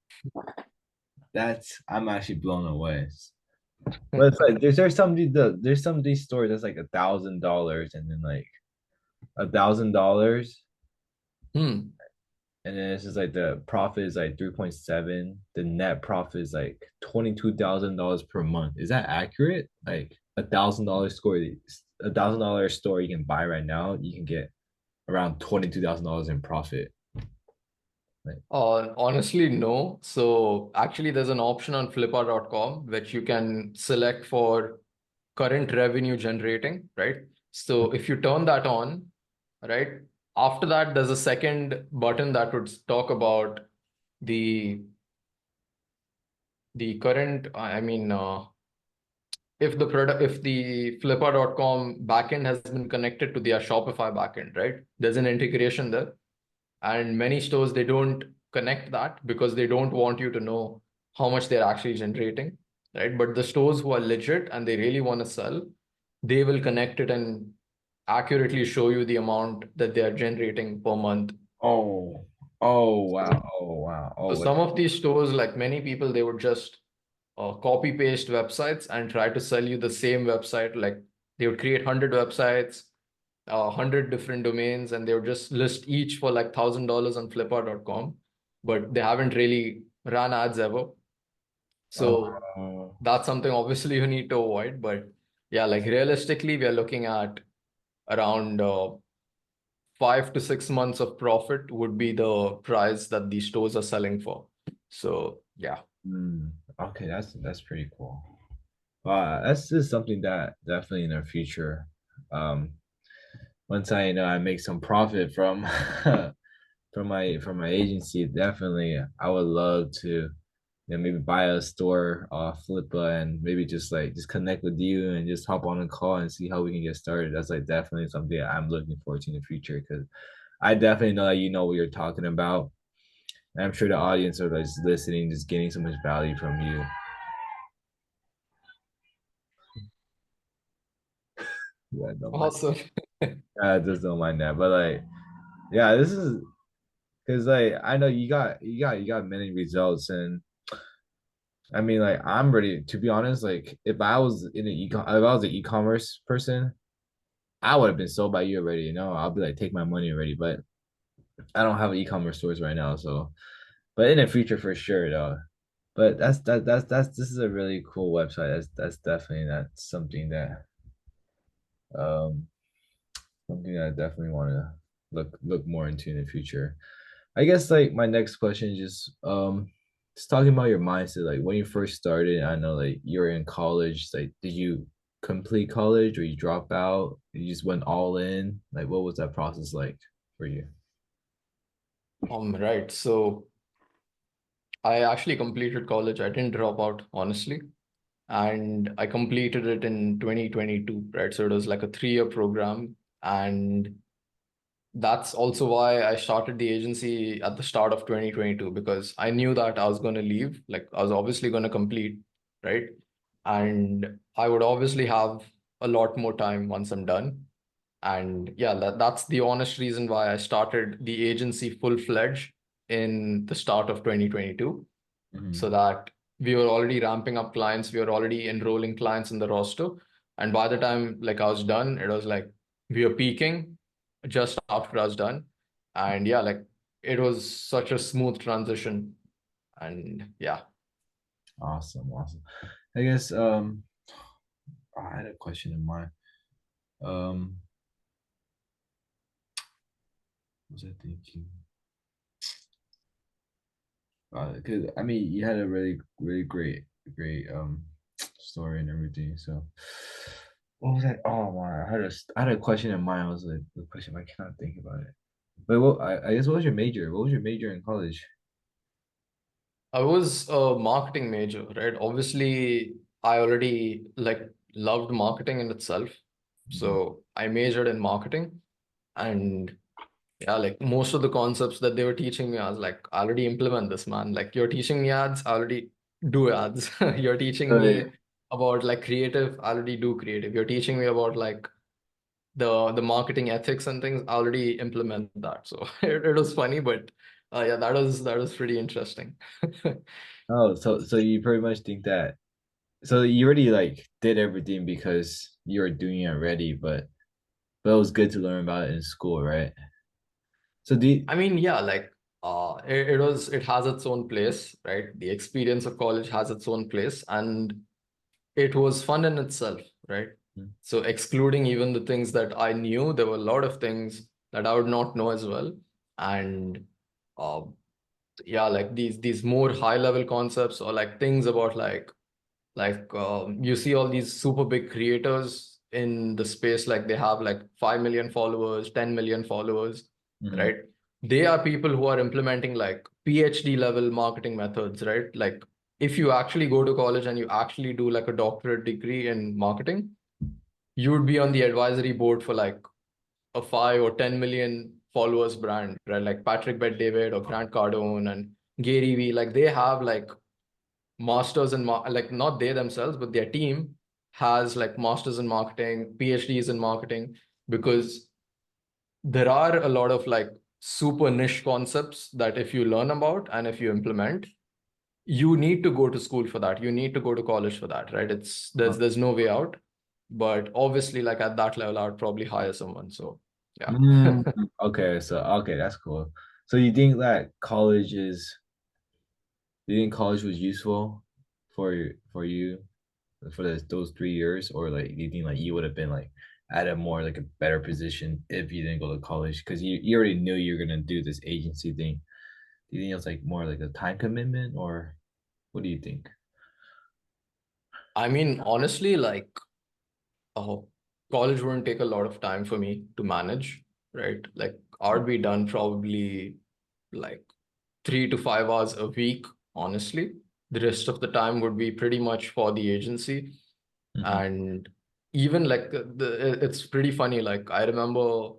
That's I'm actually blown away. But it's like there's some of these stores that's like $1,000 and then like $1,000 Hmm. and then it's just like the profit is like 3.7. The net profit is like $22,000 per month. Is that accurate? Like $1,000 store you can buy right now, you can get around $22,000 in profit. Like, Honestly, no. So actually, there's an option on flippa.com which you can select for current revenue generating, right? So if you turn that on, right, after that, there's a second button that would talk about the current, if the flippa.com backend has been connected to their Shopify backend, right? There's an integration there. And many stores, they don't connect that because they don't want you to know how much they're actually generating, right? But the stores who are legit and they really want to sell, they will connect it and accurately show you the amount that they are generating per month. oh, oh wow, oh wow, So oh some of these stores, like many people, they would just copy paste websites and try to sell you the same website. Like they would create 100 websites, 100 different domains, and they would just list each for like $1,000 on flippa.com, but they haven't really ran ads ever. So oh. that's something obviously you need to avoid. But yeah, like realistically, we are looking at around 5 to 6 months of profit would be the price that these stores are selling for. So yeah. Hmm. Okay, that's pretty cool. That's just something that definitely in the future, um, once I make some profit from from my agency, definitely I would love to. maybe buy a store off Flippa and maybe just like just connect with you and just hop on a call and see how we can get started. That's like definitely something that I'm looking forward to in the future because I definitely know that you know what you're talking about. And I'm sure the audience are just listening, just getting so much value from you. Yeah, don't mind. Awesome. I just don't mind that. But like, yeah, this is because like I know you got many results and I mean like I'm ready to be honest, like if I was in the if I was an e-commerce person, I would have been sold by you already, I'll be like take my money already, but I don't have e-commerce stores right now, so but in the future for sure though. But that's this is a really cool website. That's definitely that's um something that I definitely want to look more into in the future. I guess like my next question is just talking about your mindset. Like when you first started, I know like you were in college. Like did you complete college or you drop out? You just went all in? Like what was that process like for you? Right. So I actually completed college. I didn't drop out, honestly. And I completed it in 2022, right? So it was like a 3-year program. And that's also why I started the agency at the start of 2022, because I knew that I was going to leave. Like I was obviously going to complete, right? And I would obviously have a lot more time once I'm done. And yeah, that's the honest reason why I started the agency full-fledged in the start of 2022, so Mhm. that we were already ramping up clients, we were already enrolling clients in the roster. And by the time like I was done, it was like we were peaking just after I was done. And yeah, like it was such a smooth transition. And yeah. Awesome, awesome. I guess I had a question in mind. Um, what was I thinking? Because I mean, you had a really great story and everything. So, what was that? Oh my, I had a question in mind. I was like, the question, I cannot think about it. But I guess what was your major? What was your major in college? I was a marketing major, right? Obviously, I already like loved marketing in itself. Mhm. So I majored in marketing. And yeah, like most of the concepts that they were teaching me, I was like, I already implement this, man. Like you're teaching me ads, I already do ads. You're teaching So, me about like creative, I already do creative. You're teaching me about like the marketing ethics and things, I already implement that. So it was funny, but yeah, that was pretty interesting. so you pretty much think that. So you already like did everything because you were doing it already, but it was good to learn about it in school, right? So do you, I mean, yeah, like it has its own place, right? The experience of college has its own place, and it was fun in itself, right? So excluding even the things that I knew, there were a lot of things that I would not know as well. And uh, yeah, like these more high level concepts, or like things about you see all these super big creators in the space, like they have like 5 million followers, 10 million followers, Mhm. right? They are people who are implementing like PhD level marketing methods, right? Like if you actually go to college and you actually do like a doctorate degree in marketing, you would be on the advisory board for like a 5 or 10 million followers brand, right? Like Patrick Bet David or Grant Cardone and Gary Vee, like they have like masters in like not they themselves, but their team has like masters in marketing, PhDs in marketing, because there are a lot of like super niche concepts that if you learn about and if you implement, you need to go to school for that. You need to go to college for that, right? It's there's no way out. But obviously, like at that level, I would probably hire someone. So yeah. Mm, okay, so okay, that's cool. So you think college was useful for you for those 3 years, or like do you think like you would have been like at a more like a better position if you didn't go to college because you already knew you were gonna do this agency thing? Do you think it was like more like a time commitment, or what do you think? I mean, honestly, like oh, college wouldn't take a lot of time for me to manage, right? Like I would be done probably like 3 to 5 hours a week, honestly. the rest of the time would be pretty much for the agency. Hmm. And even like it's pretty funny. Like I remember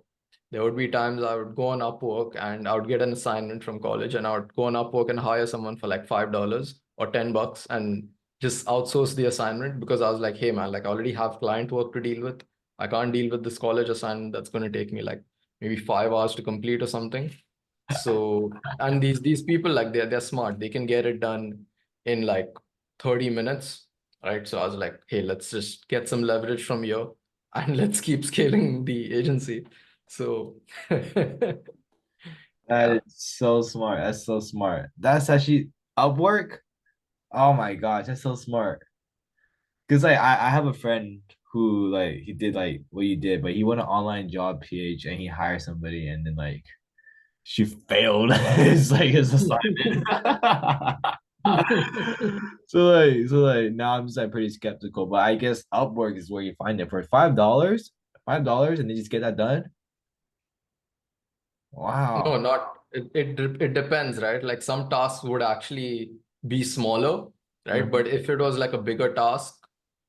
there would be times I would go on Upwork and I would get an assignment from college and I would go on Upwork and hire someone for like $5 or $10 and just outsource the assignment because I was like, hey man, like I already have client work to deal with. I can't deal with this college assignment that's going to take me like maybe 5 hours to complete or something. So, and these people like they're smart. They can get it done in like 30 minutes, right? So I was like, hey, let's just get some leverage from here and let's keep scaling the agency. So, That is yeah. so smart. That's so smart. That's actually Upwork. Oh my gosh, that's so smart. Because like I have a friend who like he did like what you did, but he went an online job PH and he hired somebody and then like she failed. It's like his assignment. So like now I'm just like pretty skeptical, but I guess Upwork is where you find it for $5, and then just get that done. No, Wow. not it depends, right? Like some tasks would actually be smaller, right? Mhm. But if it was like a bigger task,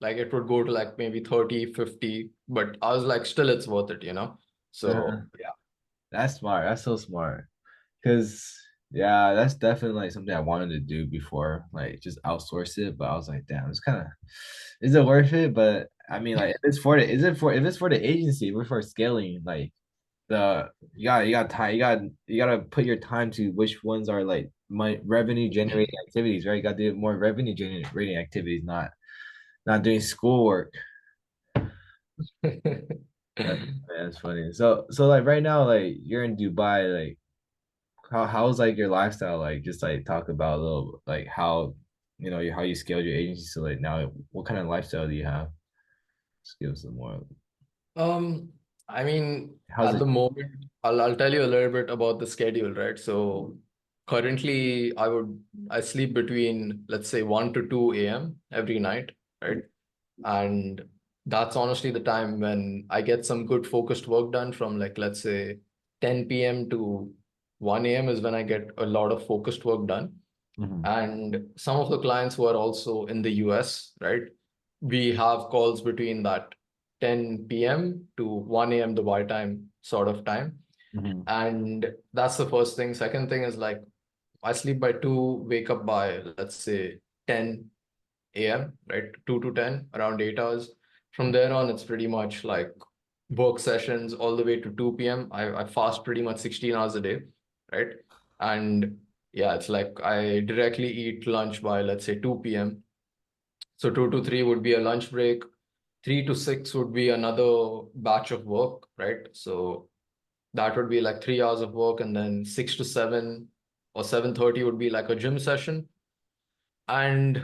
like it would go to like maybe 30, 50. But I was like, still it's worth it, you know? Uh-huh. So yeah. That's smart. That's so smart. Cause yeah, that's definitely like something I wanted to do before, like just outsource it. But I was like, damn, it's kind of, is it worth it? But I mean, like, if it's for the, is it for if it's for the agency, we're for scaling, like the you got time, you gotta put your time to which ones are like my revenue generating activities, right? You gotta do more revenue generating activities, not doing schoolwork. That's, that's funny. So like right now, like you're in Dubai, like how's like your lifestyle like? Just like talk about a little like how how you scaled your agency. So like now, what kind of lifestyle do you have? Just give us some more. Um, I mean, How's at it? the moment, I'll tell you a little bit about the schedule, right? So currently I sleep between let's say 1 to 2 a.m. every night, right? And that's honestly the time when I get some good focused work done from like let's say 10 p.m. to 1 a.m. is when I get a lot of focused work done. Mhm. And some of the clients who are also in the US, right? We have calls between that 10 p.m. to 1 a.m. Dubai time sort of time. Mhm. And that's the first thing. Second thing is like I sleep by 2, wake up by let's say 10 a.m., right? 2 to 10, around 8 hours. From there on, it's pretty much like work sessions all the way to 2 p.m. I fast pretty much 16 hours a day, right? And yeah, it's like I directly eat lunch by let's say 2 p.m. So 2 to 3 would be a lunch break. 3 to 6 would be another batch of work, right? So that would be like 3 hours of work, and then 6 to 7 or 7:30 would be like a gym session. And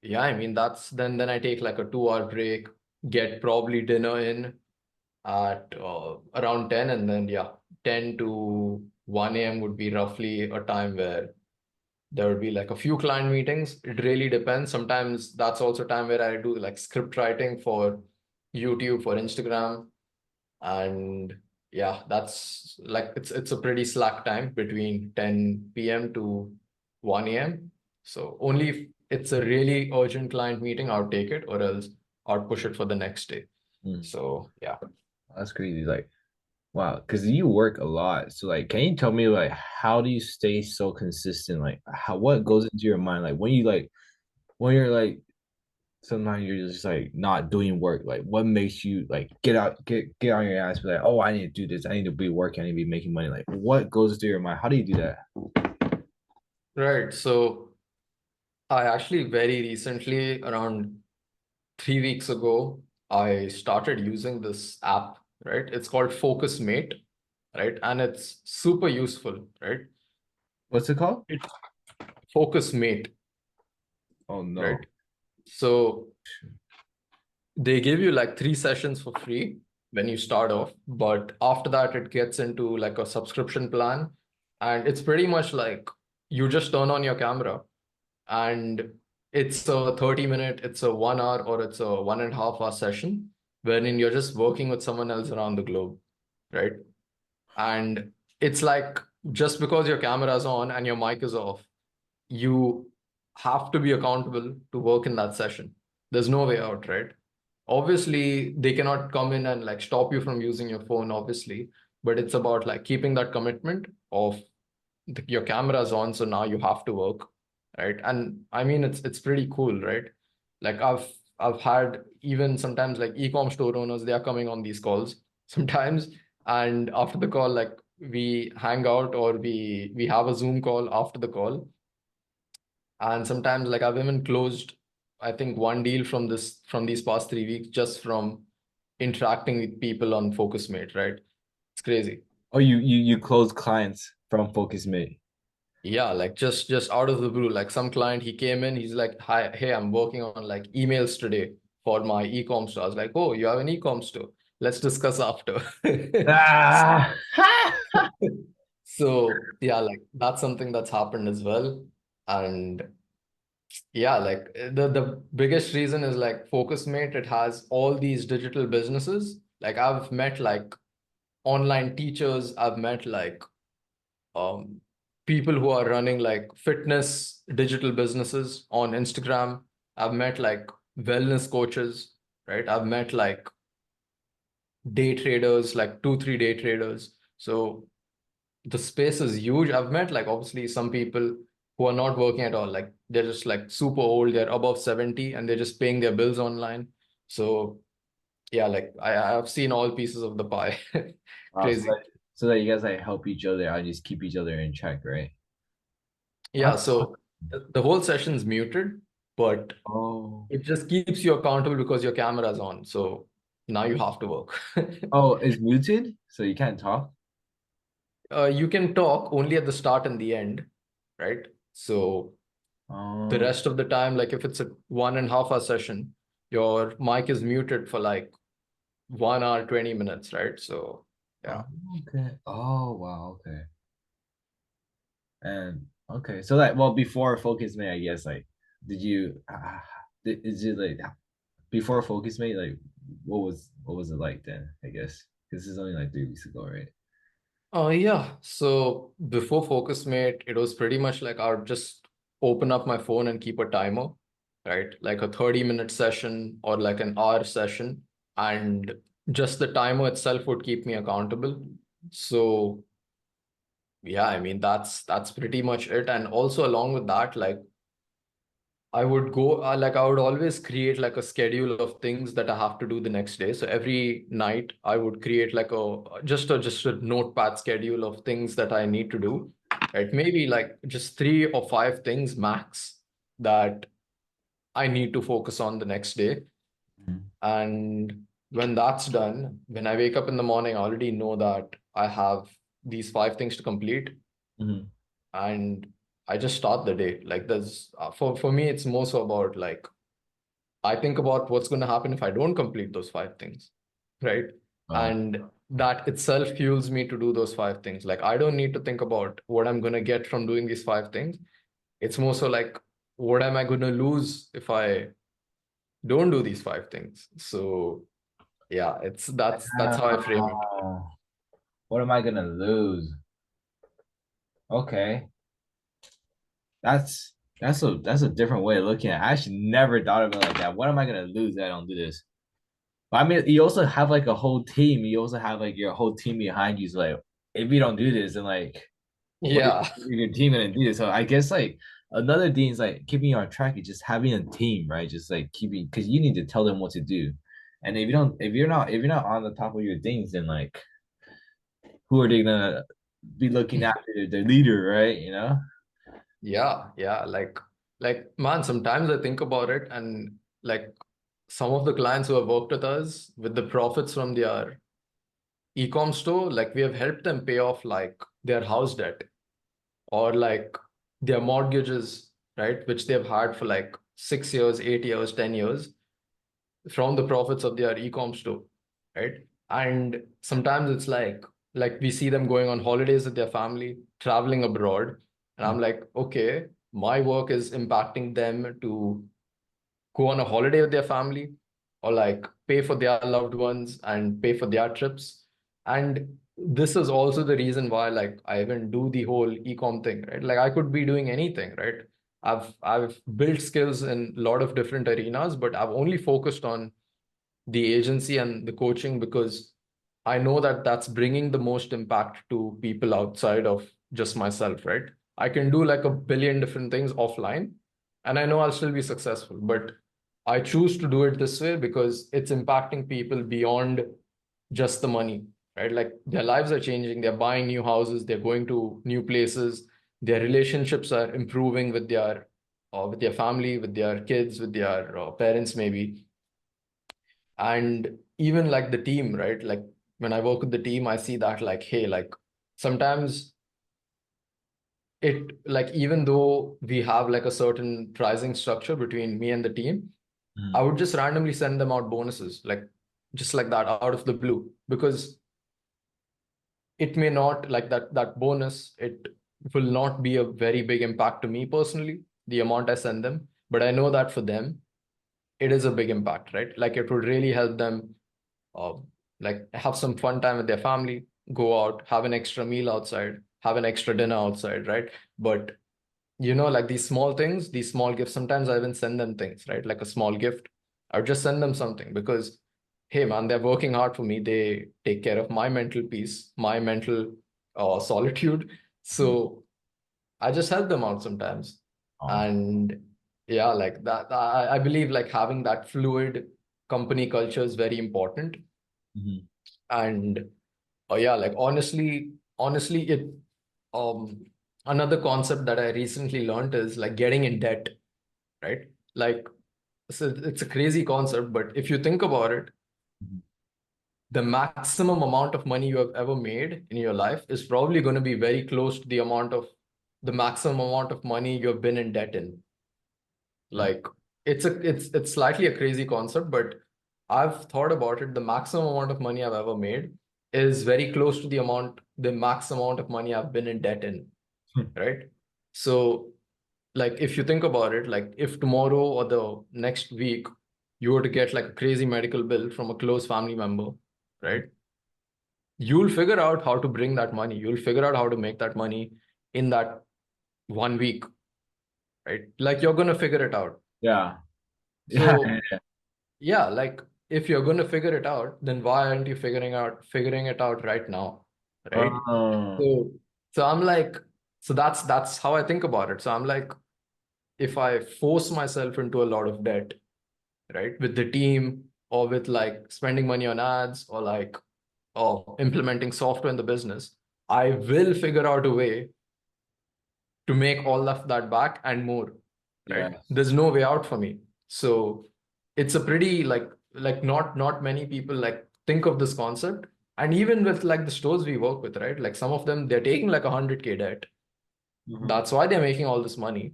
yeah, I mean that's then I take like a 2 hour break, get probably dinner in at around 10, and then yeah, 10 to 1 a.m. would be roughly a time where there would be like a few client meetings. It really depends. Sometimes that's also time where I do like script writing for YouTube, for Instagram. And yeah, that's like it's a pretty slack time between 10 p.m. to 1 a.m. So only if it's a really urgent client meeting, I'll take it, or else I'll push it for the next day. Mm. So yeah. That's crazy. Like, wow, because you work a lot. So like, can you tell me like how do you stay so consistent? Like, how what goes into your mind? Like when you're like sometimes you're just like not doing work. Like, what makes you like get on your ass, be like, oh, I need to do this. I need to be working. I need to be making money. Like, what goes through your mind? How do you do that? Right. So I actually very recently, around 3 weeks ago, I started using this app, right? It's called Focus Mate, right? And it's super useful, right? What's it called? It's Focus Mate, Oh no. right? So they give you like 3 sessions for free when you start off, but after that, it gets into like a subscription plan. And it's pretty much like you just turn on your camera and it's a 30 minute, it's a 1 hour, or it's a 1.5 hour session wherein you're just working with someone else around the globe, right? And it's like just because your camera is on and your mic is off, you have to be accountable to work in that session. There's no way out, right? Obviously, they cannot come in and like stop you from using your phone, obviously, but it's about like keeping that commitment of your camera's on, so now you have to work, right? And I mean, it's pretty cool, right? Like I've had even sometimes like e-com store owners, they are coming on these calls sometimes, and after the call, like we hang out or we have a Zoom call after the call, and sometimes like I've even closed, I think one deal from these past 3 weeks just from interacting with people on FocusMate, right? It's crazy. Oh, you close clients from FocusMate. Yeah, like just out of the blue, like some client he came in, he's like, "Hi, hey, I'm working on like emails today for my e-com store." I was like, "Oh, you have an e-com store? Let's discuss after." Ah, So yeah, like that's something that's happened as well. And yeah, like the biggest reason is like FocusMate, it has all these digital businesses. Like I've met like online teachers, I've met like um, people who are running like fitness digital businesses on Instagram. I've met like wellness coaches, right? I've met like day traders, like 2, 3 day traders. So the space is huge. I've met like obviously some people who are not working at all. Like they're just like super old, they're above 70 and they're just paying their bills online. So yeah, like I've seen all pieces of the pie. wow, Crazy. so that you guys like help each other and just keep each other in check, right? Yeah, so the whole session's muted, but Oh, it just keeps you accountable because your camera's on. So now you have to work. oh, it's muted, so you can't talk. You can talk only at the start and the end, right? So the Oh, rest of the time, like if it's a 1.5 hour session, your mic is muted for like 1 hour, 20 minutes, right? So yeah. oh, okay. Oh, wow, okay. And okay, so like, well, before Focus Mate, I guess like, did you, is it like before Focus Mate, like, what was it like then? I guess because this is only like 3 weeks ago, right? Yeah. So before FocusMate, it was pretty much like I would just open up my phone and keep a timer, right? Like a 30-minute session or like an hour session. And just the timer itself would keep me accountable. So yeah, I mean that's pretty much it. And also along with that, like I would go like I would always create like a schedule of things that I have to do the next day. So every night I would create like a notepad schedule of things that I need to do. Right? Maybe like just 3 or 5 things max that I need to focus on the next day. Mhm. And when that's done, when I wake up in the morning, I already know that I have these 5 things to complete, Mhm. and I just start the day. Like there's for me, it's more so about like I think about what's going to happen if I don't complete those 5 things, right? Oh, And that itself fuels me to do those 5 things. Like I don't need to think about what I'm going to get from doing these 5 things. It's more so like, what am I going to lose if I don't do these 5 things? So yeah, it's that's how I frame it. ah, what am I gonna lose? Okay, that's that's a different way of looking at it. I actually never thought of it like that. What am I gonna lose if I don't do this? But I mean, you also have like a whole team. You also have like your whole team behind you. So like, if you don't do this, then like, what is Yeah. your team gonna do? So I guess like another thing is like keeping you on track is just having a team, right? Just like keeping because you need to tell them what to do. And if you don't, if you're not on the top of your things, then like who are they gonna be looking after their leader, right? You know? Yeah, like man, sometimes I think about it and like some of the clients who have worked with us with the profits from their e-com store, like we have helped them pay off like their house debt or like their mortgages, right? Which they've had for like 6 years, 8 years, 10 years from the profits of their e-com store, right? And sometimes it's like we see them going on holidays with their family, traveling abroad, and I'm like, okay, my work is impacting them to go on a holiday with their family or like pay for their loved ones and pay for their trips. And this is also the reason why like I even do the whole e-com thing, right? Like I could be doing anything, right? I've built skills in a lot of different arenas, but I've only focused on the agency and the coaching because I know that that's bringing the most impact to people outside of just myself, right? I can do like a billion different things offline and I know I'll still be successful, but I choose to do it this way because it's impacting people beyond just the money, right? Like their lives are changing, they're buying new houses, they're going to new places, their relationships are improving with their family, with their kids, with their parents maybe, and even like the team, right? Like when I work with the team, I see that like, hey, like sometimes it like even though we have like a certain pricing structure between me and the team, I Mhm. would just randomly send them out bonuses, like just like that out of the blue, because it may not like that bonus, it will not be a very big impact to me personally, the amount I send them, but I know that for them, it is a big impact, right? Like it would really help them uh, like have some fun time with their family, go out, have an extra meal outside, have an extra dinner outside, right? But like these small things, these small gifts, sometimes I even send them things, right? Like a small gift. I would just send them something because, hey man, they're working hard for me. They take care of my mental peace, my mental solitude. Mhm. So I just help them out sometimes. Oh. And yeah, like that, I believe like having that fluid company culture is very important. Mhm. And yeah, like honestly, it um another concept that I recently learned is like getting in debt, right? Like so it's a crazy concept, but if you think about it, Mhm. the maximum amount of money you have ever made in your life is probably going to be very close to the maximum amount of money you have been in debt in. Mhm. Like it's slightly a crazy concept, but I've thought about it. The maximum amount of money I've ever made is very close to the max amount of money I've been in debt in, right? So, like if you think about it, like if tomorrow or the next week you were to get like a crazy medical bill from a close family member, right? You'll figure out how to bring that money. You'll figure out how to make that money in that 1 week, right? Like you're gonna figure it out. Yeah. Yeah. So yeah, like if you're going to figure it out, then why aren't you figuring it out right now, right? Oh. So so I'm like, so that's how I think about it. So I'm like, if I force myself into a lot of debt, right, with the team or with like spending money on ads or like implementing software in the business, I will figure out a way to make all of that back and more, right? Yes. There's no way out for me. So it's a pretty like not many people like think of this concept. And even with like the stores we work with, right? Like some of them they're taking like 100K debt. Mhm. That's why they're making all this money,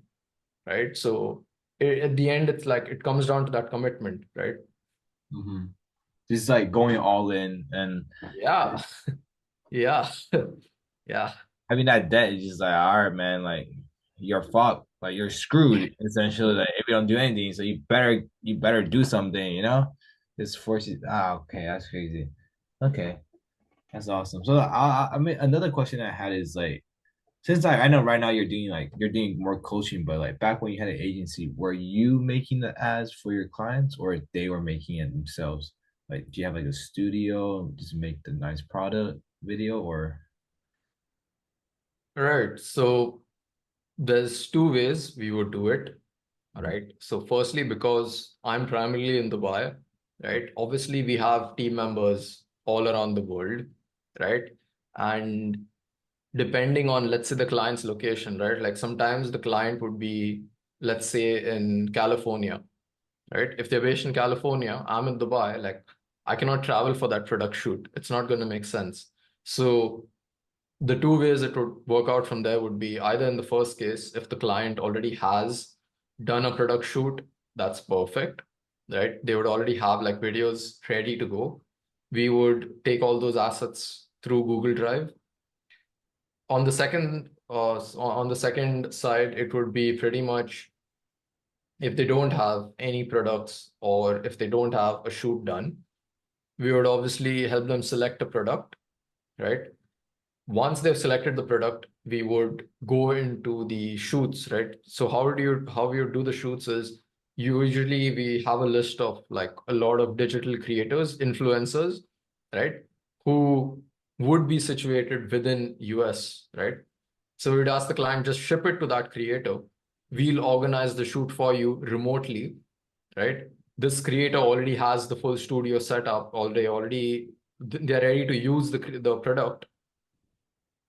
right? So at the end, it's like it comes down to that commitment, right? Mhm. Just like going all in and Yeah, yeah, yeah. having that debt is just like, all right, man, like you're fucked. Like you're screwed essentially. Like if you don't do anything, so you better do something, you know? Just force it. Ah, okay, that's crazy. Okay, that's awesome. So I mean another question I had is like since I know right now you're doing more coaching, but like back when you had an agency, were you making the ads for your clients or they were making it themselves? Like, do you have like a studio just make the nice product video or? Right. So there's two ways we would do it. All Mhm. right. So, firstly, because I'm primarily in Dubai, right? Obviously, we have team members all around the world, right? And depending on, let's say, the client's location, right? Like sometimes the client would be, let's say, in California, right? If they're based in California, I'm in Dubai, like I cannot travel for that product shoot. It's not going to make sense. So, the two ways it would work out from there would be either in the first case, if the client already has done a product shoot, that's perfect, right? They would already have like videos ready to go. We would take all those assets through Google Drive. On the second side, it would be pretty much if they don't have any products or if they don't have a shoot done, we would obviously help them select a product, right? Once they've selected the product, we would go into the shoots, right? So how you do the shoots is usually we have a list of like a lot of digital creators, influencers, right? Who would be situated within US, right? So we'd ask the client, just ship it to that creator. We'll organize the shoot for you remotely, right? This creator already has the full studio set up, already they're ready to use the product.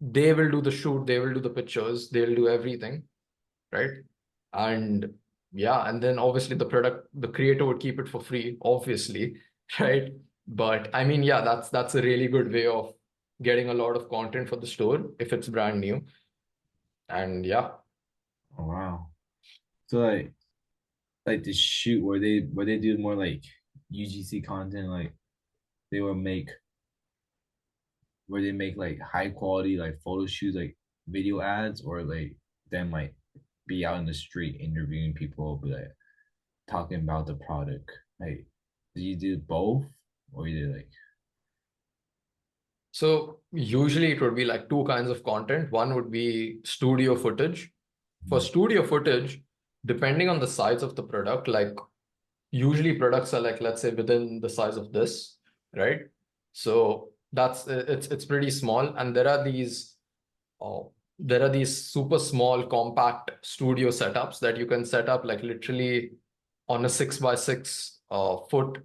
They will do the shoot, they will do the pictures, they'll do everything, right? And yeah, and then obviously the creator would keep it for free, obviously, right? But I mean, yeah, that's a really good way of getting a lot of content for the store if it's brand new. And yeah. Oh wow. So like the shoot where they do more like UGC content, like they will make where they make like high quality like photo shoots, like video ads, or like them like be out in the street interviewing people, be like talking about the product. Like, do you do both, or you do like? So usually it would be like two kinds of content. One would be studio footage. For Mhm. studio footage, depending on the size of the product, like usually products are like, let's say within the size of this, right? So it's pretty small. And uh, there are these super small compact studio setups that you can set up like literally on a 6 by 6 foot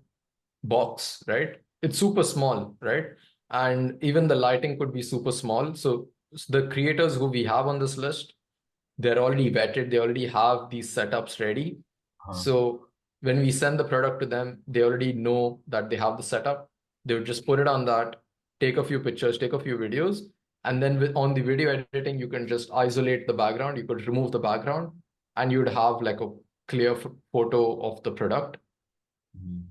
box, right? It's super small, right? And even the lighting could be super small. So the creators who we have on this list, they're already vetted, they already have these setups ready. Uh-huh. So when we send the product to them, they already know that they have the setup. They would just put it on that, take a few pictures, take a few videos, and then on the video editing, you can just isolate the background. You could remove the background, and you'd have like a clear photo of the product. Mhm.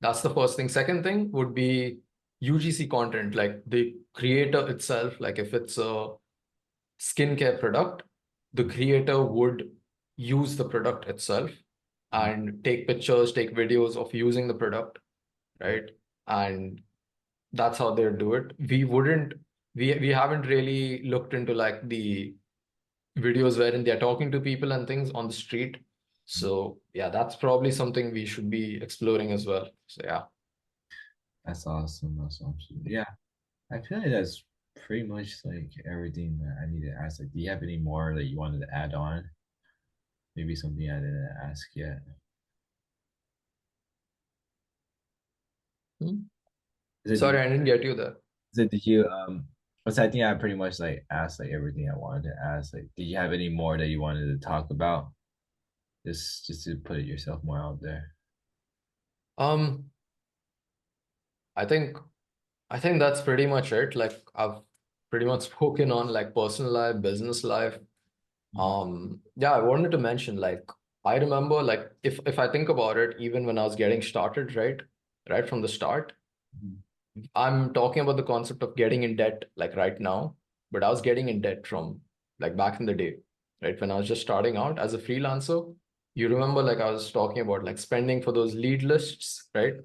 That's the first thing. Second thing would be UGC content, like the creator itself. Like if it's a skincare product, the creator would use the product itself Mhm. and take pictures, take videos of using the product, right? And that's how they do it. We haven't really looked into like the videos wherein they're talking to people and things on the street. So yeah, that's probably something we should be exploring as well. So yeah. That's awesome. That's awesome. Yeah, I feel like that's pretty much like everything that I need to ask. Like, do you have any more that you wanted to add on? Maybe something I didn't ask yet. Hmm. Is it Sorry, did, I didn't get you there. is it did you What's I think I pretty much like asked like everything I wanted to ask. Like, did you have any more that you wanted to talk about? Just to put it yourself more out there. Um, I think I think that's pretty much it. Like I've pretty much spoken on like personal life, business life. Mhm. Yeah, I wanted to mention like I remember like if I think about it, even when I was getting started, right from the start, Mhm. I'm talking about the concept of getting in debt like right now, but I was getting in debt from like back in the day, right? When I was just starting out as a freelancer, you remember like I was talking about like spending for those lead lists, right?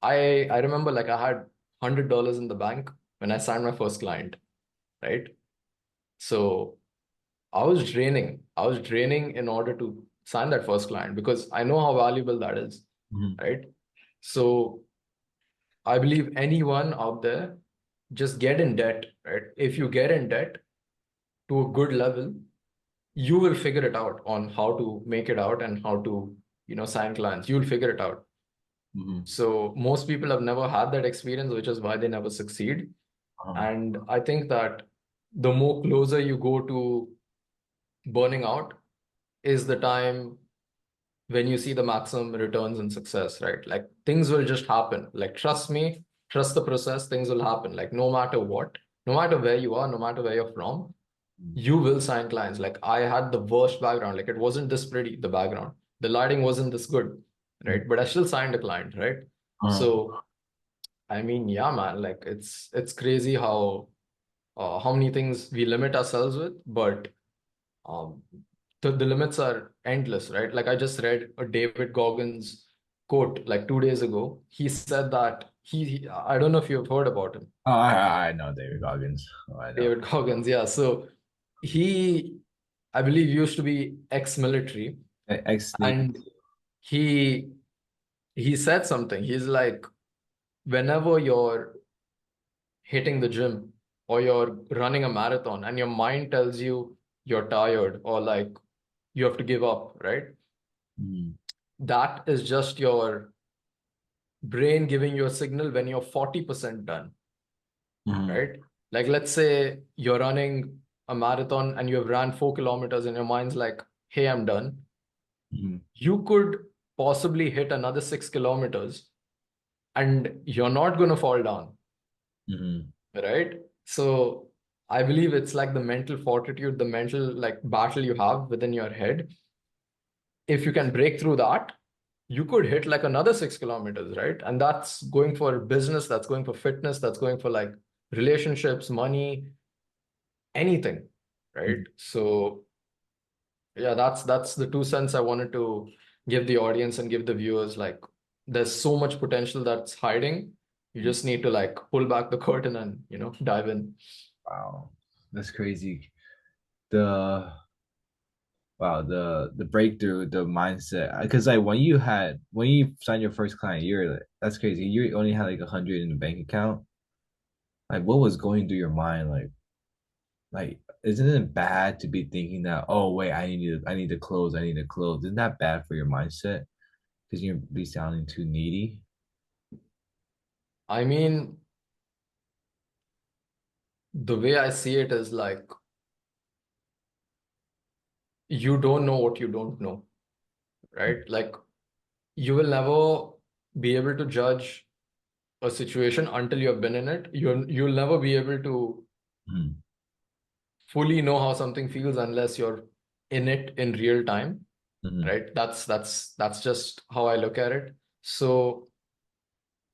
I remember like I had $100 in the bank when I signed my first client, right? So I was draining. I was draining in order to sign that first client because I know how valuable that is, Mhm. right? So I believe anyone out there just get in debt, right? If you get in debt to a good level, you will figure it out on how to make it out and how to, sign clients. You'll figure it out. Mhm. So most people have never had that experience, which is why they never succeed. Um, And I think that the more closer you go to burning out is the time when you see the maximum returns and success, right? Like things will just happen. Like trust me, trust the process, things will happen. Like no matter what, no matter where you are, no matter where you're from, you will sign clients. Like I had the worst background. Like it wasn't this pretty, the background. The lighting wasn't this good, mhm. right? But I still signed a client, right? So I mean, yeah, man, like it's crazy how many things we limit ourselves with, but um, the limits are endless, right? Like I just read a David Goggins quote like 2 days ago. He said that I don't know if you've heard about him, Oh, I know David Goggins. Oh, I know. David Goggins. Yeah. So he, I believe, used to be ex-military, Ex-Navy. and he he said something. He's like, whenever you're hitting the gym or you're running a marathon and your mind tells you you're tired or like you have to give up, right? Mm-hmm. That is just your brain giving you a signal when you're 40% done, Mm-hmm. right? Like, let's say you're running a marathon and you have ran 4 kilometers and your mind's like, hey, I'm done. Mm-hmm. You could possibly hit another 6 kilometers and you're not going to fall down, Mm-hmm. right? So I believe it's like the mental fortitude, the mental like battle you have within your head. If you can break through that, you could hit like another 6 kilometers, right? And that's going for business, that's going for fitness, that's going for like relationships, money, anything, right? Mm-hmm. So yeah, that's the 2 cents I wanted to give the audience and give the viewers. Like, there's so much potential that's hiding. You just need to like pull back the curtain and dive in. Wow, that's crazy. The Wow, the breakthrough, the mindset. Because like when you signed your first client, you're like, that's crazy. You only had like 100 in the bank account. Like, what was going through your mind? Like, isn't it bad to be thinking that, oh wait, I need to close, I need to close. Isn't that bad for your mindset? Because you're be sounding too needy. I mean, the way I see it is like you don't know what you don't know, right? Like, you will never be able to judge a situation until you have been in it. You'll never be able to Mm-hmm. fully know how something feels unless you're in it in real time, Mm-hmm. right? That's just how I look at it. So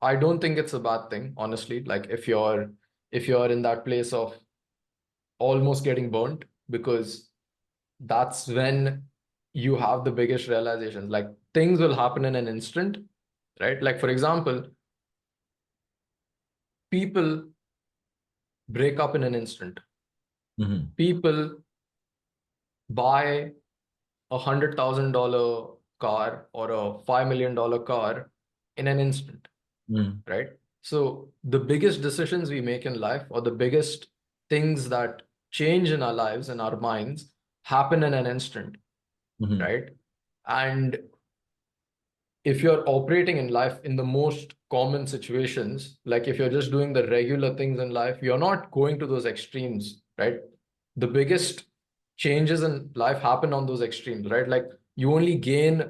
I don't think it's a bad thing, honestly. Like, if you're in that place of almost getting burnt, because that's when you have the biggest realizations. Like, things will happen in an instant, right? Like, for example, people break up in an instant. Mm-hmm. People buy $100,000 car or a $5 million car in an instant, Mm-hmm. right? So the biggest decisions we make in life, or the biggest things that change in our lives and our minds, happen in an instant, Mm-hmm. right? And if you're operating in life in the most common situations, like if you're just doing the regular things in life, you're not going to those extremes, right? The biggest changes in life happen on those extremes, right? Like, you only gain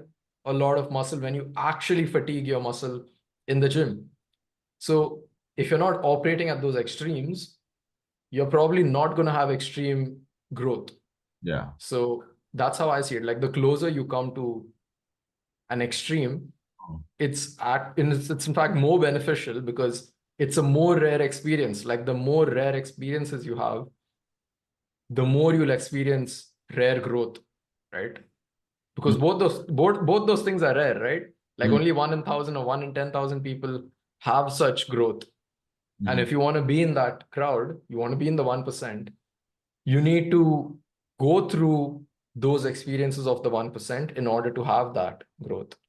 a lot of muscle when you actually fatigue your muscle in the gym. So if you're not operating at those extremes, you're probably not going to have extreme growth. Yeah. So that's how I see it. Like, the closer you come to an extreme, it's in fact more beneficial, because it's a more rare experience. Like, the more rare experiences you have, the more you'll experience rare growth, right? Because both those things are rare, right? Like, Mm-hmm. only 1 in 1,000 or 1 in 10,000 people have such growth. And Mm-hmm. if you want to be in that crowd, you want to be in the 1%, you need to go through those experiences of the 1% in order to have that growth. So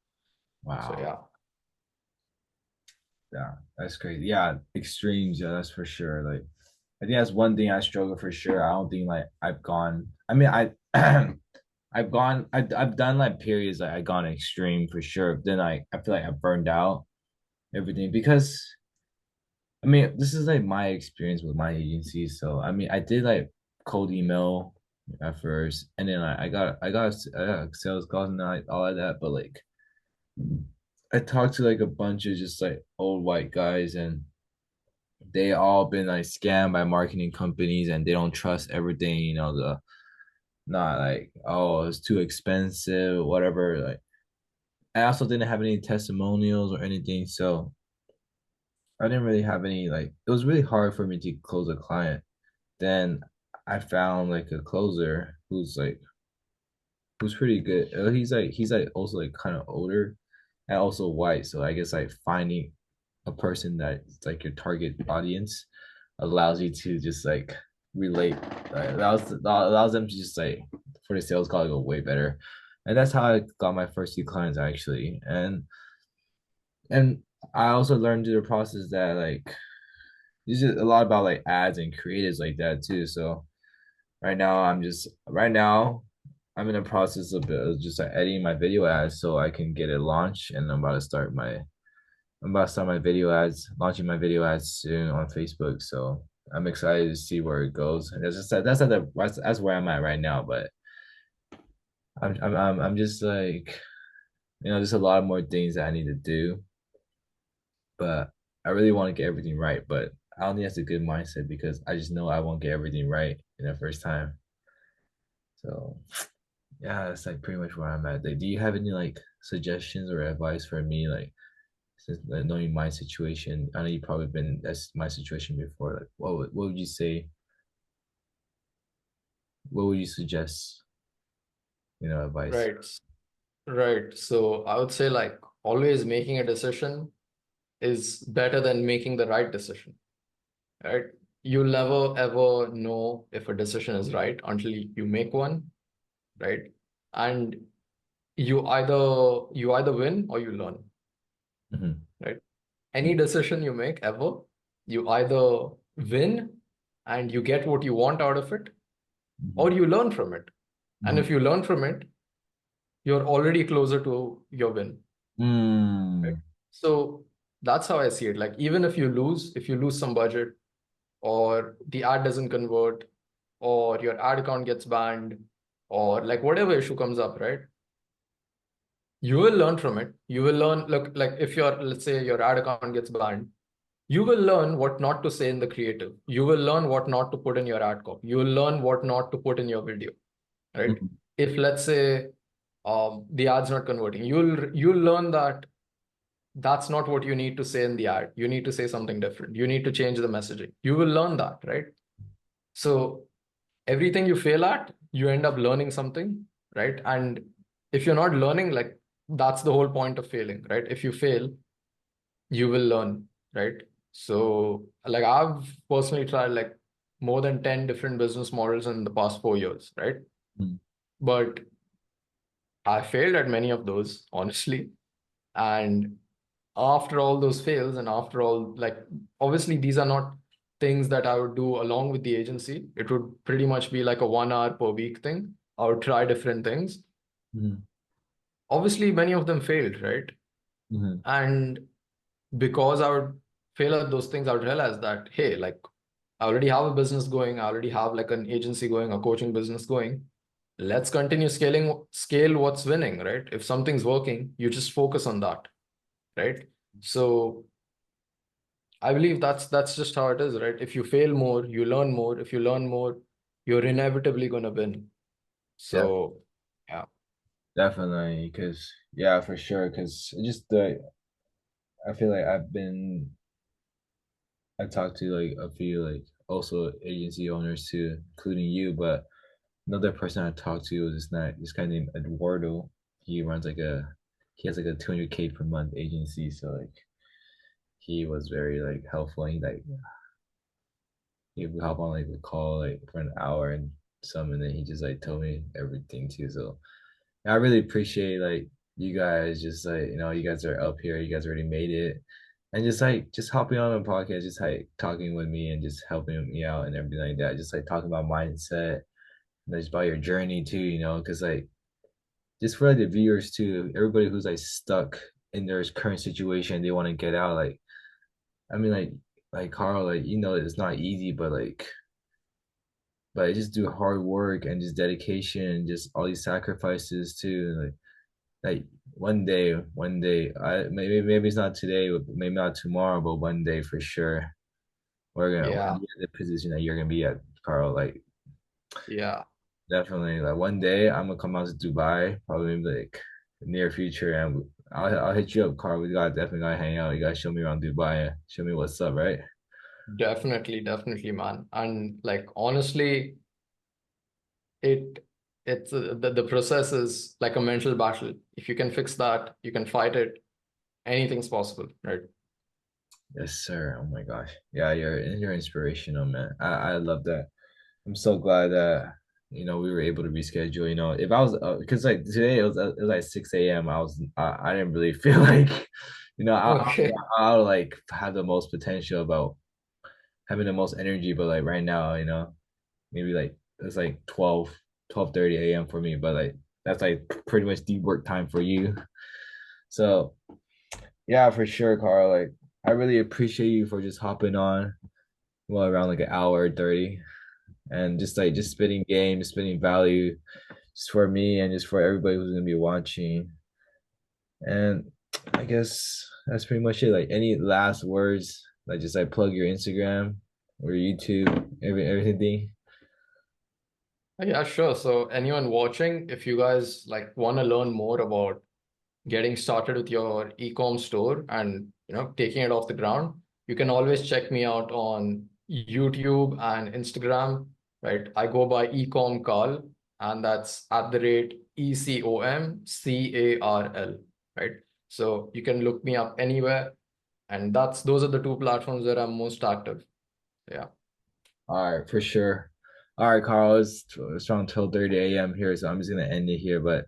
Wow. yeah. Yeah, that's crazy. Yeah, extremes. Yeah, that's for sure. Like, I think that's one thing I struggle for sure. I don't think like I've gone. I mean, I've gone. I've done like periods like I gone extreme for sure. Then I feel like I burned out everything because I mean this is like my experience with my agency. So I mean I did like cold email at first, and then I got sales calls and like all of that. But like I talked to like a bunch of just like old white guys and they all been like scammed by marketing companies and they don't trust everything, the not like, oh, it's too expensive, whatever. Like I also didn't have any testimonials or anything. So I didn't really have any like it was really hard for me to close a client. Then I found like a closer who's pretty good. He's like also like kind of older and also white. So I guess like finding a person that's like your target audience allows you to just like relate, allows them to just like for the sales call to go way better. And that's how I got my first few clients actually. And I also learned through the process that like there's just a lot about like ads and creatives like that too. So right now I'm in the process of just like editing my video ads so I can get it launched, and I'm about to start my video ads, launching my video ads soon on Facebook. So I'm excited to see where it goes. And that's where I'm at right now. But I'm just like, there's a lot more things that I need to do, but I really want to get everything right. But I don't think that's a good mindset because I just know I won't get everything right in the first time. So yeah, that's like pretty much where I'm at. Like, do you have any like suggestions or advice for me? Like, since like, knowing my situation, I know you've probably been that's my situation before. Like, what would you say? What would you suggest? Advice. Right. Right. So I would say like always making a decision is better than making the right decision, right? You'll never ever know if a decision is right until you make one, right? And you either win or you learn, Mm-hmm. right? Any decision you make ever, you either win and you get what you want out of it, Mm-hmm. or you learn from it. And Mm-hmm. if you learn from it, you're already closer to your win, right? Mm. So that's how I see it. Like even if you lose some budget, or the ad doesn't convert, or your ad account gets banned, or like whatever issue comes up, right? You will learn from it. You will learn, look, like if let's say your ad account gets banned, you will learn what not to say in the creative. You will learn what not to put in your ad copy. You will learn what not to put in your video, right? Mm-hmm. If let's say the ad's not converting, you'll learn that that's not what you need to say in the ad. You need to say something different. You need to change the messaging. You will learn that, right? So everything you fail at, you end up learning something, right? And if you're not learning, like that's the whole point of failing, right? If you fail, you will learn, right? So like I've personally tried like more than 10 different business models in the past 4 years, right? But I failed at many of those, honestly. And after all those fails, and after all, like obviously these are not things that I would do along with the agency. It would pretty much be like a 1 hour per week thing. I would try different things. Mm-hmm. Obviously, many of them failed, right? Mm-hmm. And because I would fail at those things, I would realize that, hey, like I already have a business going, I already have like an agency going, a coaching business going. Let's continue scale what's winning, right? If something's working, you just focus on that, right? So I believe that's just how it is, right? If you fail more, you learn more. If you learn more, you're inevitably gonna win. Yeah, So yeah, definitely. Because yeah, for sure. Because just the I feel like I talked to like a few like also agency owners too, including you, but another person I talked to was this guy named Eduardo. He runs he has like a 200K per month agency, so like he was very like helpful. He would hop on like a call like for an hour and some, and then he just like told me everything too. So I really appreciate like you guys just like you guys are up here, you guys already made it, and just hopping on a podcast, just like talking with me and just helping me out and everything like that. Just like talking about mindset and just about your journey too, because like just for like the viewers too, everybody who's like stuck in their current situation, they want to get out. Like I mean, like Carl, like it's not easy, but just do hard work and just dedication and just all these sacrifices too. Like one day, maybe it's not today, maybe not tomorrow, but one day for sure, we're gonna yeah, be at the position that you're gonna be at, Carl. Like yeah, definitely, like one day I'm gonna come out to Dubai, probably like near future, and I'll hit you up, Carl. We got definitely gotta hang out. You gotta show me around Dubai, show me what's up, right? definitely, definitely, man. And like honestly, it it's the process is like a mental battle. If you can fix that, you can fight it. Anything's possible, right? Yes, sir. Oh my gosh. Yeah, you're inspirational, man. I love that. I'm so glad that we were able to reschedule. If I was because like today it was like 6 a.m. I didn't really feel like Okay. I would like have the most potential about having the most energy, but like right now, maybe like it's like 12:30 a.m. for me, but like that's like pretty much deep work time for you. So yeah, for sure, Carl. Like I really appreciate you for just hopping on well around like an hour 30 and just spitting game, just spitting value just for me and just for everybody who's gonna be watching. And I guess that's pretty much it. Like any last words, like just like plug your Instagram or YouTube, everything. Yeah, sure. So anyone watching, if you guys like want to learn more about getting started with your e-com store and taking it off the ground, you can always check me out on YouTube and Instagram, right? I go by Ecom Carl, and that's at the rate ECOMCARL, right? So you can look me up anywhere, and those are the two platforms where I'm most active. Yeah. All right, for sure. All right, Carl, it's around 12:30 a.m. here, so I'm just gonna end it here. But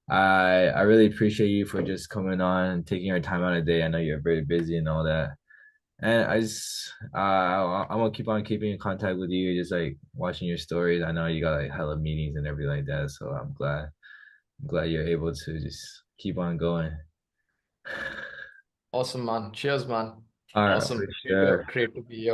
I really appreciate you for just coming on and taking your time out of the day. I know you're very busy and all that. And I'm gonna keep on keeping in contact with you, just like watching your stories. I know you got like hella meetings and everything like that, so I'm glad you're able to just keep on going. Awesome, man. Cheers, man. All right, for Awesome. sure. Great to be here.